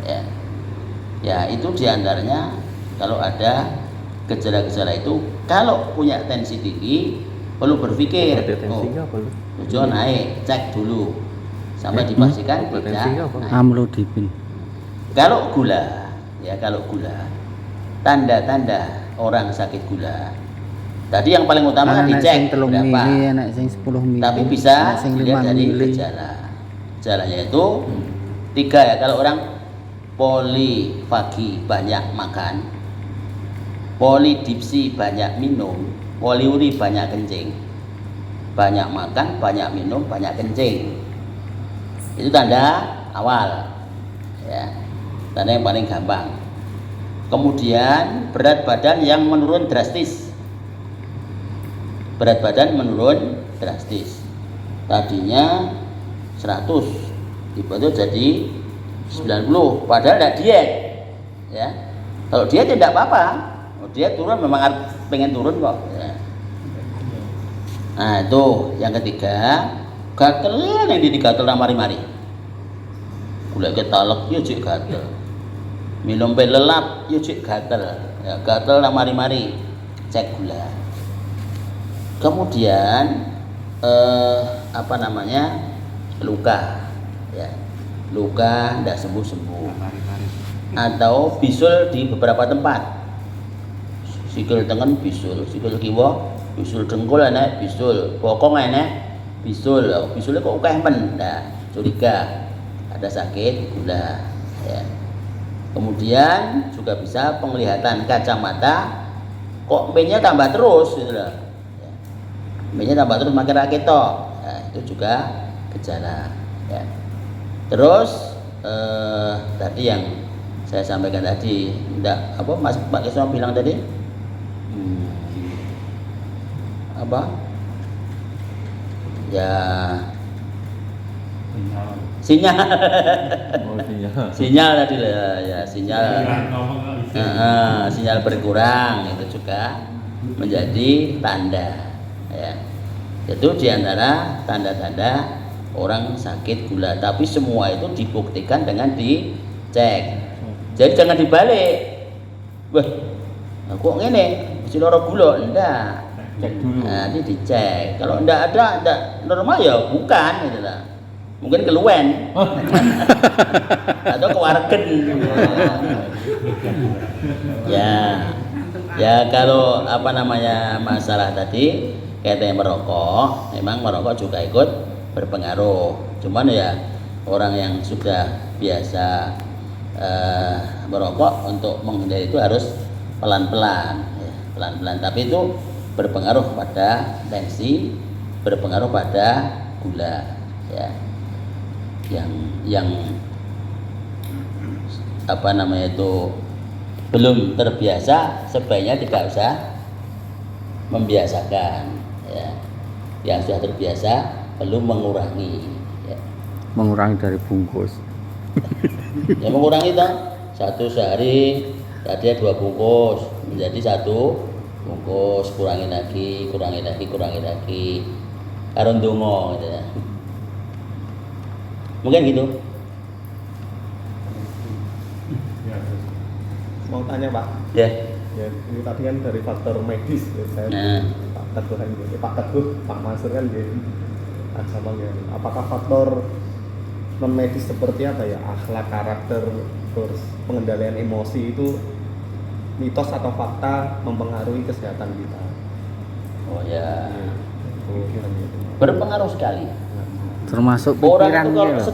ya. Ya itu diantaranya kalau ada gejala-gejala itu. Kalau punya tensi tinggi perlu berpikir, tujuan naik, cek dulu sampai dipastikan tidak naik. Amlodipin. Kalau gula, tanda-tanda orang sakit gula. Tadi yang paling utama kan dicek berapa. Mili, anak sing 10 mili. Tapi bisa anak sing dilihat 5 dari mili. gejala. Gejalanya itu 3 ya. Kalau orang polifagi banyak makan, polidipsi banyak minum, poliuri banyak kencing. Banyak makan, banyak minum, banyak kencing. Itu tanda awal. Ya. Tanda yang paling gampang. Kemudian berat badan yang menurun drastis. Berat badan menurun drastis. Tadinya 100, tiba-tiba jadi 90, padahal tidak diet. Ya. Kalau diet tidak apa-apa. Kalau diet turun memang pengen turun kok. Ya. Nah itu yang ketiga, gatel yang digatel mari-mari. Gula ketalek yo cek gatel. Minum pelelap yo cek gatel. Ya, gatel mari-mari. Cek gula. Kemudian luka ya. luka tidak sembuh-sembuh, atau bisul di beberapa tempat, sikil tengen bisul, sikil kiwa bisul, dengkul enek bisul, bokong enek bisul. Bisulnya kok ukeh men, nah curiga ada sakit gula ya. Kemudian juga bisa penglihatan kacamata kok M-nya tambah terus gitu loh ya. M-nya tambah terus makin raketo, nah, itu juga gejala ya. Terus tadi yang saya sampaikan tadi, enggak apa Mas Pak Kisno bilang tadi apa ya, sinyal sinyal tadi lah ya, sinyal berkurang itu juga menjadi tanda ya. Itu diantara tanda-tanda orang sakit gula, tapi semua itu dibuktikan dengan dicek. Jadi jangan dibalik, wah kok ngene mesti lara gula, enggak, cek dulu. Nanti dicek, kalau enggak ada, enggak normal ya bukan gitu lah. Mungkin keluwen atau kewargen ya. Kalau apa namanya masalah tadi kaitannya merokok, memang merokok juga ikut berpengaruh. Cuman ya orang yang sudah biasa merokok untuk menghindari itu harus pelan-pelan ya, pelan-pelan. Tapi itu berpengaruh pada tensi, berpengaruh pada gula ya. Yang apa namanya itu belum terbiasa sebaiknya tidak usah membiasakan ya. Yang sudah terbiasa perlu mengurangi ya. Mengurangi dari bungkus. Ya mengurangi toh, satu sehari tadi 2 bungkus menjadi 1 bungkus, kurangi lagi karo ndonga gitu ya. Mungkin gitu. Ya, mau tanya Pak. Ya. Ya, ini tadi kan dari faktor medis ya, saya Pak Teguh kan gitu. Pak Teguh, Pak Mansur kan gitu. Sama gitu. Apakah faktor non medis seperti apa ya, akhlak, karakter, terus pengendalian emosi itu mitos atau fakta mempengaruhi kesehatan kita? Oh ya. Gitu. Berpengaruh sekali. Termasuk Orang pikiran itu kalau gitu.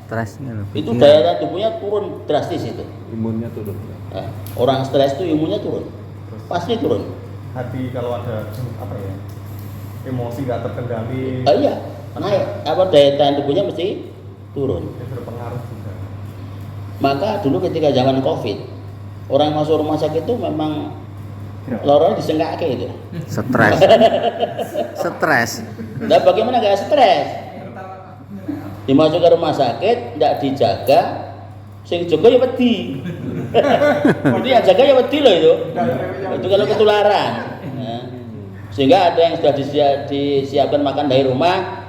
Stresnya loh. itu pikiran. daya tahan tubuhnya turun drastis itu. Imunnya turun. Nah, orang stres itu imunnya turun, pasti turun. Hati kalau ada apa ya, emosi nggak terkendali, Iya, naik apa daya tahan tubuhnya mesti turun. itu berpengaruh juga. Maka dulu ketika zaman COVID, orang masuk rumah sakit itu memang lorong disengkake itu. Stres. Nah, bagaimana gak stres? Dimasuk ke rumah sakit, tidak dijaga, sing jaga ya wedi. Itu yang jaga ya wedi loh itu. Itu kalau ketularan. Ya. Sehingga ada yang sudah disiapkan makan dari rumah,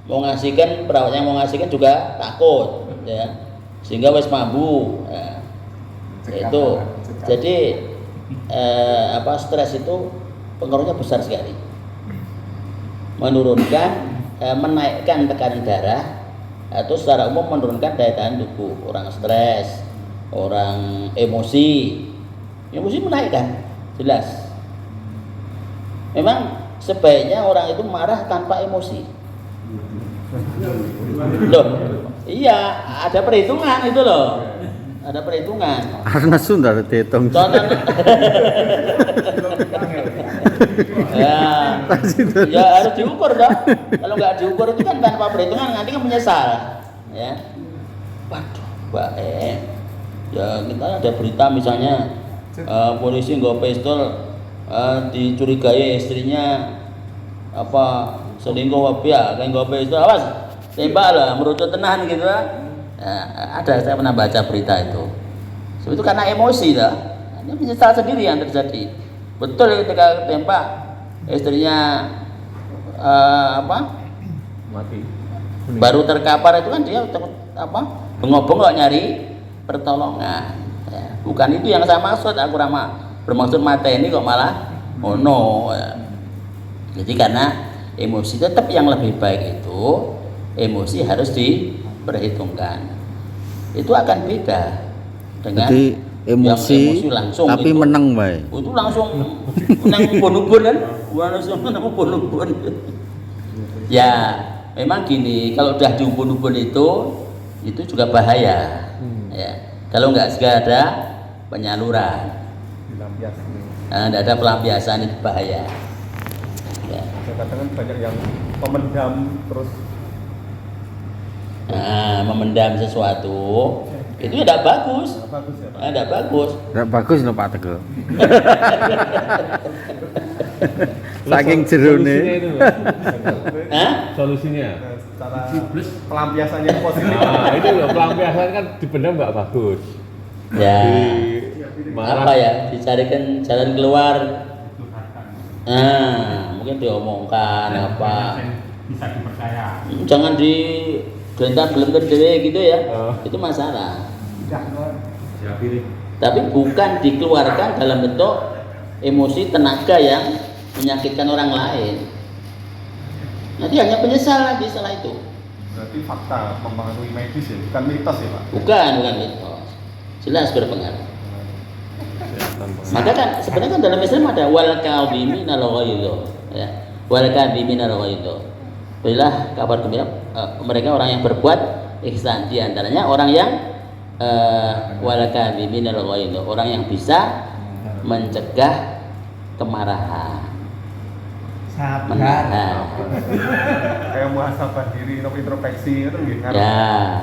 mau ngasihkan, perawat yang mau ngasihkan juga takut, ya. Sehingga wes mampu. Ya. Itu. Jadi stres itu pengaruhnya besar sekali. Menurunkan, menaikkan tekanan darah, atau secara umum menurunkan daya tahan tubuh. Orang stres, orang emosi menaikkan, jelas. Memang sebaiknya orang itu marah tanpa emosi. Loh, iya, ada perhitungan itu loh. Ada perhitungan. Karena Sunda dihitung. Ya harus diukur dong. Kalau nggak diukur itu kan tanpa perhitungan nanti kan menyesal. Ya. Waduh, Mbak ya kita ada berita misalnya polisi nggak pistol dicurigai istrinya selingkuh ya, kayak nggak pistol awas tembak lah, merucut tenan gitu lah. Ada, saya pernah baca berita itu. So, itu karena emosi dah. Ini menyesal sendiri yang terjadi. Betul ketika tembak istrinya Mati. baru terkapar itu kan dia bengok-bengok nyari pertolongan. Ya, bukan itu yang saya maksud. Aku bermaksud mateni kok malah no. Ya. Jadi karena emosi tetap yang lebih baik itu emosi harus diperhitungkan. itu akan beda dengan Jadi yang emosi langsung tapi itu. menang bae. Itu langsung menang ubun-ubun kan, langsung menang ubun-ubun. Ya, memang gini, kalau udah diubun-ubun itu juga bahaya. Ya, kalau nggak segera ada penyaluran, tidak ada pelampiasan itu bahaya. Ya. Saya katakan banyak yang memendam terus Memendam sesuatu itu tidak bagus. bagus ya Pak. Tidak bagus. Nggak bagus loh Pak Teguh. Saking jerone. Solusinya Nah, secara pelampiasannya positif. nah itu loh, pelampiasan kan dipendam nggak bagus. Ya. Marah. Apa ya? Dicarikan jalan keluar. Mungkin diomongkan apa. bisa dipercaya. Jangan di gentar belum kedele gitu ya. Oh. Itu masalah. Ya pilih. Tapi bukan dikeluarkan dalam bentuk emosi tenaga yang menyakitkan orang lain. Nanti hanya penyesal lagi setelah itu. Berarti fakta mempengaruhi medis ya, bukan mitos ya Pak. Bukan mitos. Jelas berpengaruh. Maka kan sebenarnya kan dalam Islam ada wal kadhimin al ghaidh, ya. Wal kadhimin al ghaidh. Berilah kabar gembira mereka orang yang berbuat ihsan, di antaranya orang yang wal kadhimin al ghaidh, orang yang bisa mencegah kemarahan. Menahan. Kayak muhasabah diri, introspeksi itu nggih. Ya.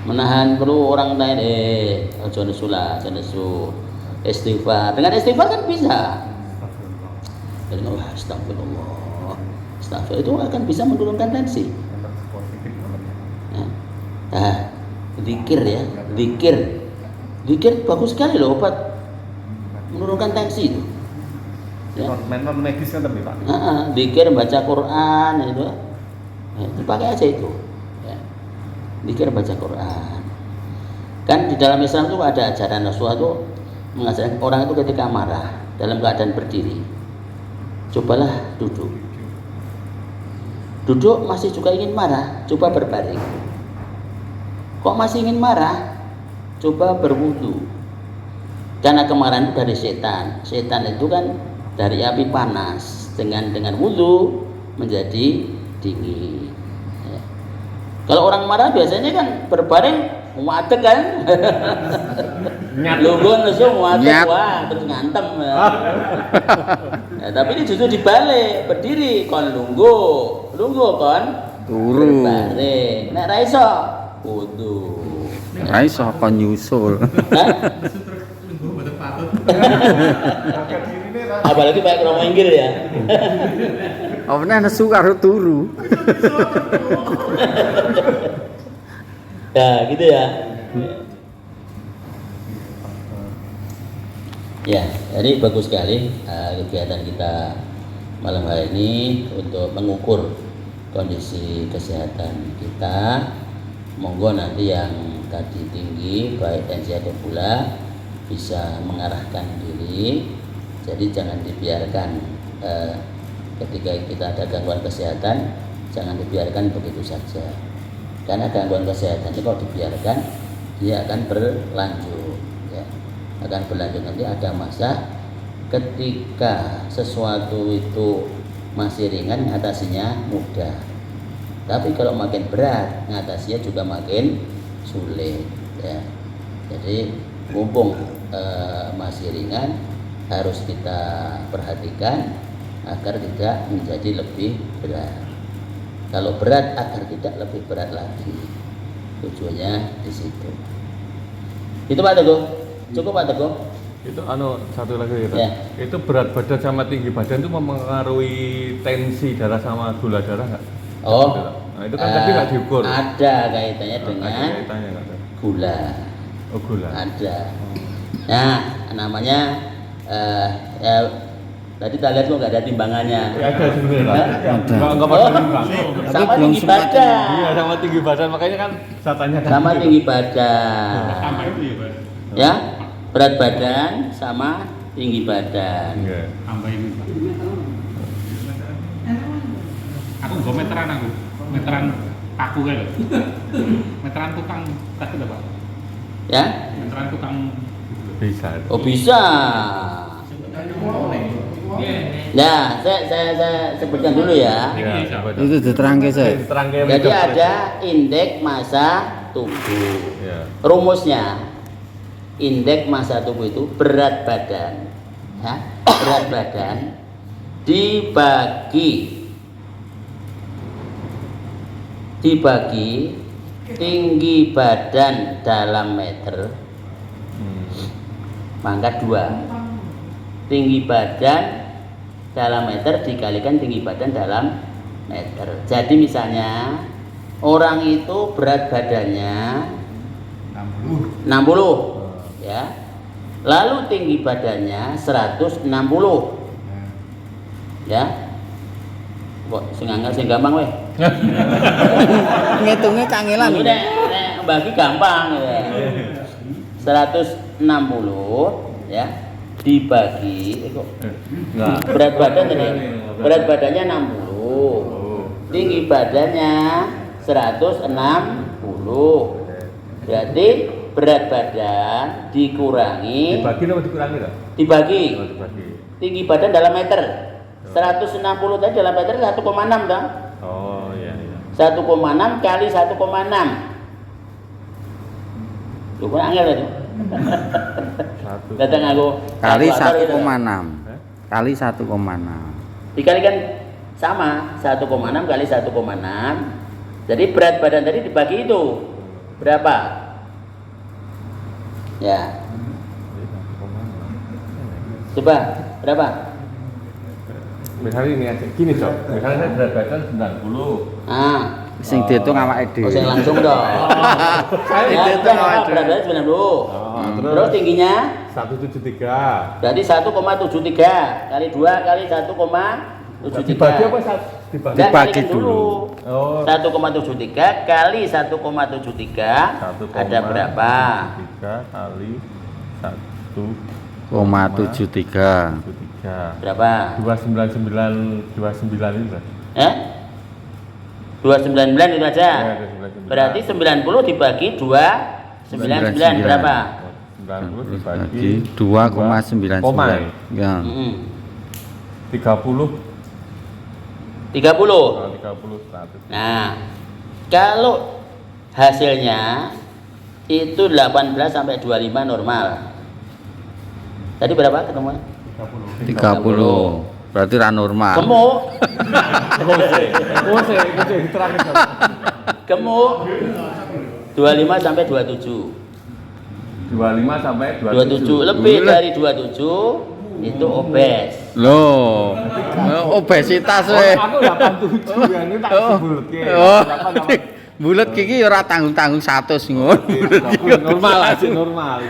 Menahan perlu orang lain ojo nesu istighfar. Dengan istighfar kan bisa. Dengan astagfirullah. Astagfirullah itu akan bisa menurunkan tensi. Positif. Zikir ya, zikir. Zikir bagus sekali loh obat menurunkan tensi itu. Ya. Non medis kan tapi Pak. Zikir baca Quran itu. Itu pakai aja itu. Ya. Zikir baca Quran. Kan di dalam Islam itu ada ajaran Rasulullah itu mengajarkan orang itu ketika marah dalam keadaan berdiri, cobalah duduk. Duduk masih juga ingin marah, coba berbaring. Kok masih ingin marah? Coba berwudu. Karena kemarahan itu dari setan. Setan itu kan dari api panas, dengan wudu menjadi dingin. Ya. Kalau orang marah biasanya kan berbaring muatek kan, lungguh langsung muatek, wah terus ngantem. Ya, tapi ini justru dibalik, berdiri kon lungguh kon Turu. berbaring. Nek ra iso wudu. Ra iso kon nyusul. Apalagi pakai kromo inggil ya. Apa nek nesu karo turu. Ya gitu ya. Ya, jadi bagus sekali kegiatan kita malam hari ini untuk mengukur kondisi kesehatan kita. Monggo nanti yang tadi tinggi baik tensi atau gula bisa mengarahkan diri. Jadi jangan dibiarkan ketika kita ada gangguan kesehatan, jangan dibiarkan begitu saja. Karena gangguan kesehatan itu kalau dibiarkan dia akan berlanjut, ya. Akan berlanjut, nanti ada masa ketika sesuatu itu masih ringan ngatasinya mudah, tapi kalau makin berat ngatasinya juga makin sulit, ya. Jadi mumpung masih ringan harus kita perhatikan agar tidak menjadi lebih berat. Kalau berat agar tidak lebih berat lagi. Tujuannya di situ. Itu Pak Teguh. Cukup Pak Teguh. Itu satu lagi ya. Ya. Itu berat badan sama tinggi badan itu mempengaruhi tensi darah sama gula darah nggak? Oh. Nah, itu kan tadi nggak diukur. Ada kaitannya dengan Ada kaitannya nggak ada? gula. Oh gula. Ada. Nah, namanya ya, tadi kita lihat kok nggak ada timbangannya. Ya, ada sebenarnya. Hah? Nggak pakai timbang. Sama belum tinggi sempat badan. Iya sama tinggi badan makanya kan saya tanyakan. Sama tinggi badan. Sama itu ya Pak. Ya, berat badan sama tinggi badan. Iya. Tambah ini Pak. Aku nggak meteran aku. Meteran kaku kan lho. Meteran tukang kaku lho, Pak. Ya? Meteran tukang Bisa. Oh bisa. Nah, saya sebutkan dulu ya. Ya, coba dong. Itu diterangke saya. Terangke Jadi Dok. ada indeks massa tubuh. Ya. Rumusnya, indeks massa tubuh itu berat badan, ya, berat badan dibagi tinggi badan dalam meter pangkat 2. Tinggi badan dalam meter dikalikan tinggi badan dalam meter. Jadi misalnya orang itu berat badannya 60 ya. Lalu tinggi badannya 160 ya. Kok sing angel sing gampang weh. Ngitungnya kangelan. Nek bagi gampang ya. 160 ya dibagi kok berat badan tadi. Berat badannya 60. Tinggi badannya 160. Berarti berat badan dikurangi Dibagi atau dikurangi tak? dibagi Oh, dibagi. tinggi badan dalam meter. 160 tadi dalam meter 1,6 dong. Oh iya iya. 1,6 kali 1,6. Lu kan angel itu. Satu. Datang aku Kali kalkulator 1,6. gitu. Kali 1,6. Dikalikan sama 1,6 kali 1,6. Jadi berat badan tadi dibagi itu berapa? Ya. Coba berapa? Misalnya ini aja, gini Sob. Misalnya saya berat badan 90. Ah, Sing diitung awake oh, dhewe. saya langsung dong. Saya Ya, dihitung berapa? awake Berat dhewe. badan 90. Terus tingginya 173. berarti 1,73 kali 2 kali 1,73. Dibagi apa dibagi? Enggak, Dibagi kalikan dulu. Oh. 1,73 kali 1,73 ada berapa? 3 kali 1,73. 0,73. Berapa? 299 ini berapa? 299 itu aja. Ya, 299. Berarti 90 dibagi 299 berapa? 90 dibagi Bagi 2,99. Ya. 30. 30. Kalau 30 100. Nah, kalau hasilnya itu 18 sampai 25 normal. Tadi berapa ketemu? 30. Berarti ra normal. Gemuk. Oh, saya terakhir. Gemuk 25 sampai 27. 25 sampai 27 lebih dari 27 itu obes. Loh. Obesitas we. Aku 87 ya, ini tak sebutke. Oh. Bulet kiki ora tanggung-tanggung 100 ngono. Normal aja normal.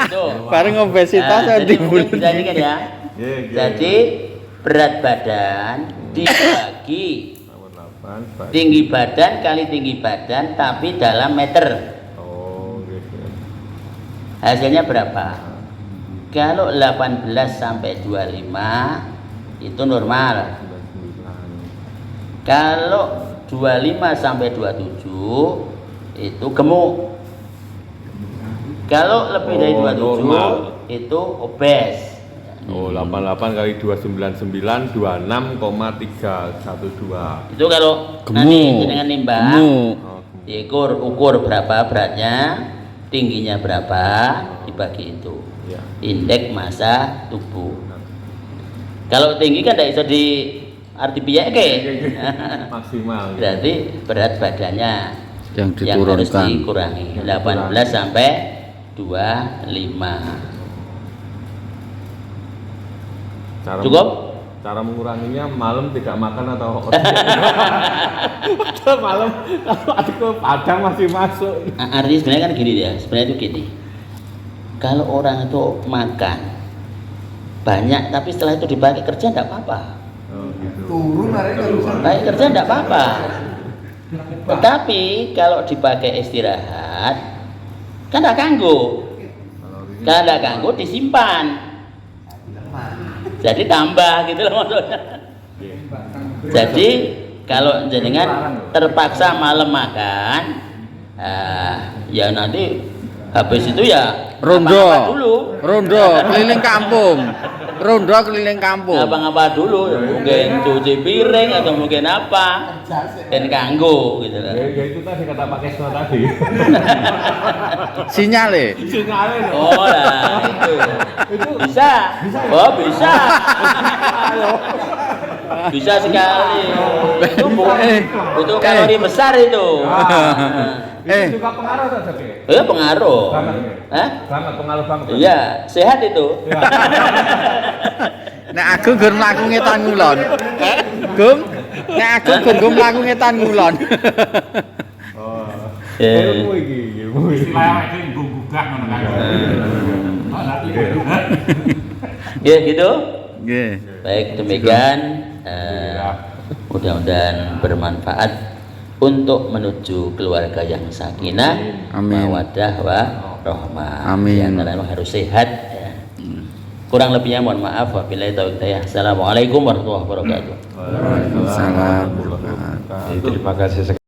Itu. Bareng obesitas Nah, jadi mungkin dibulet. bisa ini kan ya. Iya, Jadi berat badan dibagi 8 tinggi badan kali tinggi badan tapi dalam meter. Oh, gitu. Hasilnya berapa? Kalau 18 sampai 25 itu normal. 99. Kalau 25 sampai 27 itu gemuk. Kalau lebih dari 27 normal. itu obes. Oh, 88 kali 299 26,312. Itu kalau Gemuk. nanti dengan nimbang Gemuk. Oh, ukur berapa beratnya, tingginya berapa, dibagi itu. ya. Indeks massa tubuh. Kalau tinggi kan tidak bisa di arti piyake. Maksimal. Gitu. Berarti berat badannya Yang yang harus diturunkan. dikurangi 18 sampai 25. Cukup? Cara menguranginya malam tidak makan atau malam kalau padang masih masuk. Artinya sebenarnya kan gini ya, sebenarnya itu gini. Kalau orang itu makan banyak tapi setelah itu dipakai kerja tidak apa-apa. Oh, gitu. Pakai kerja tidak apa-apa. Tetapi kalau dipakai istirahat kan tidak ganggu. Kalau tidak ganggu disimpan. Jadi tambah gitu loh maksudnya. Jadi kalau jenengan terpaksa malam makan, ya nanti habis itu ya Rondo. ngapa-ngapa dulu. Rondo keliling kampung. Rondo keliling kampung. Ngapa-ngapa dulu, mungkin cuci piring atau mungkin apa, dan kanggo gitu loh. Ya itu tadi kata Pak Kesno tadi. Sinyale. Sinyalnya loh. Oh lah itu bisa, oh bisa, bisa sekali. Itu butuh kalori besar itu. Itu juga pengaruh tak Jake? Pengaruh. Banget ya? Hah? Banget, pengaruh banget. Iya, sehat itu. Ya. Nek aku gur mlaku ngetan ngulon. Gum, nek aku gur mlaku ngetan ngulon. Oh. Eh. Ilmu iki, ilmu iki. Istilah itu gugah ngono kan. Oh, nanti Ya gitu. Nggih. Baik demikian. Mudah-mudahan bermanfaat untuk menuju keluarga yang sakinah, Amin. mawaddah warahmah. Amin. Di antara harus sehat ya. Kurang lebihnya mohon maaf. Wabillahi taufiq hidayah. Assalamualaikum warahmatullahi wabarakatuh. Waalaikumsalam. Terima kasih sekali.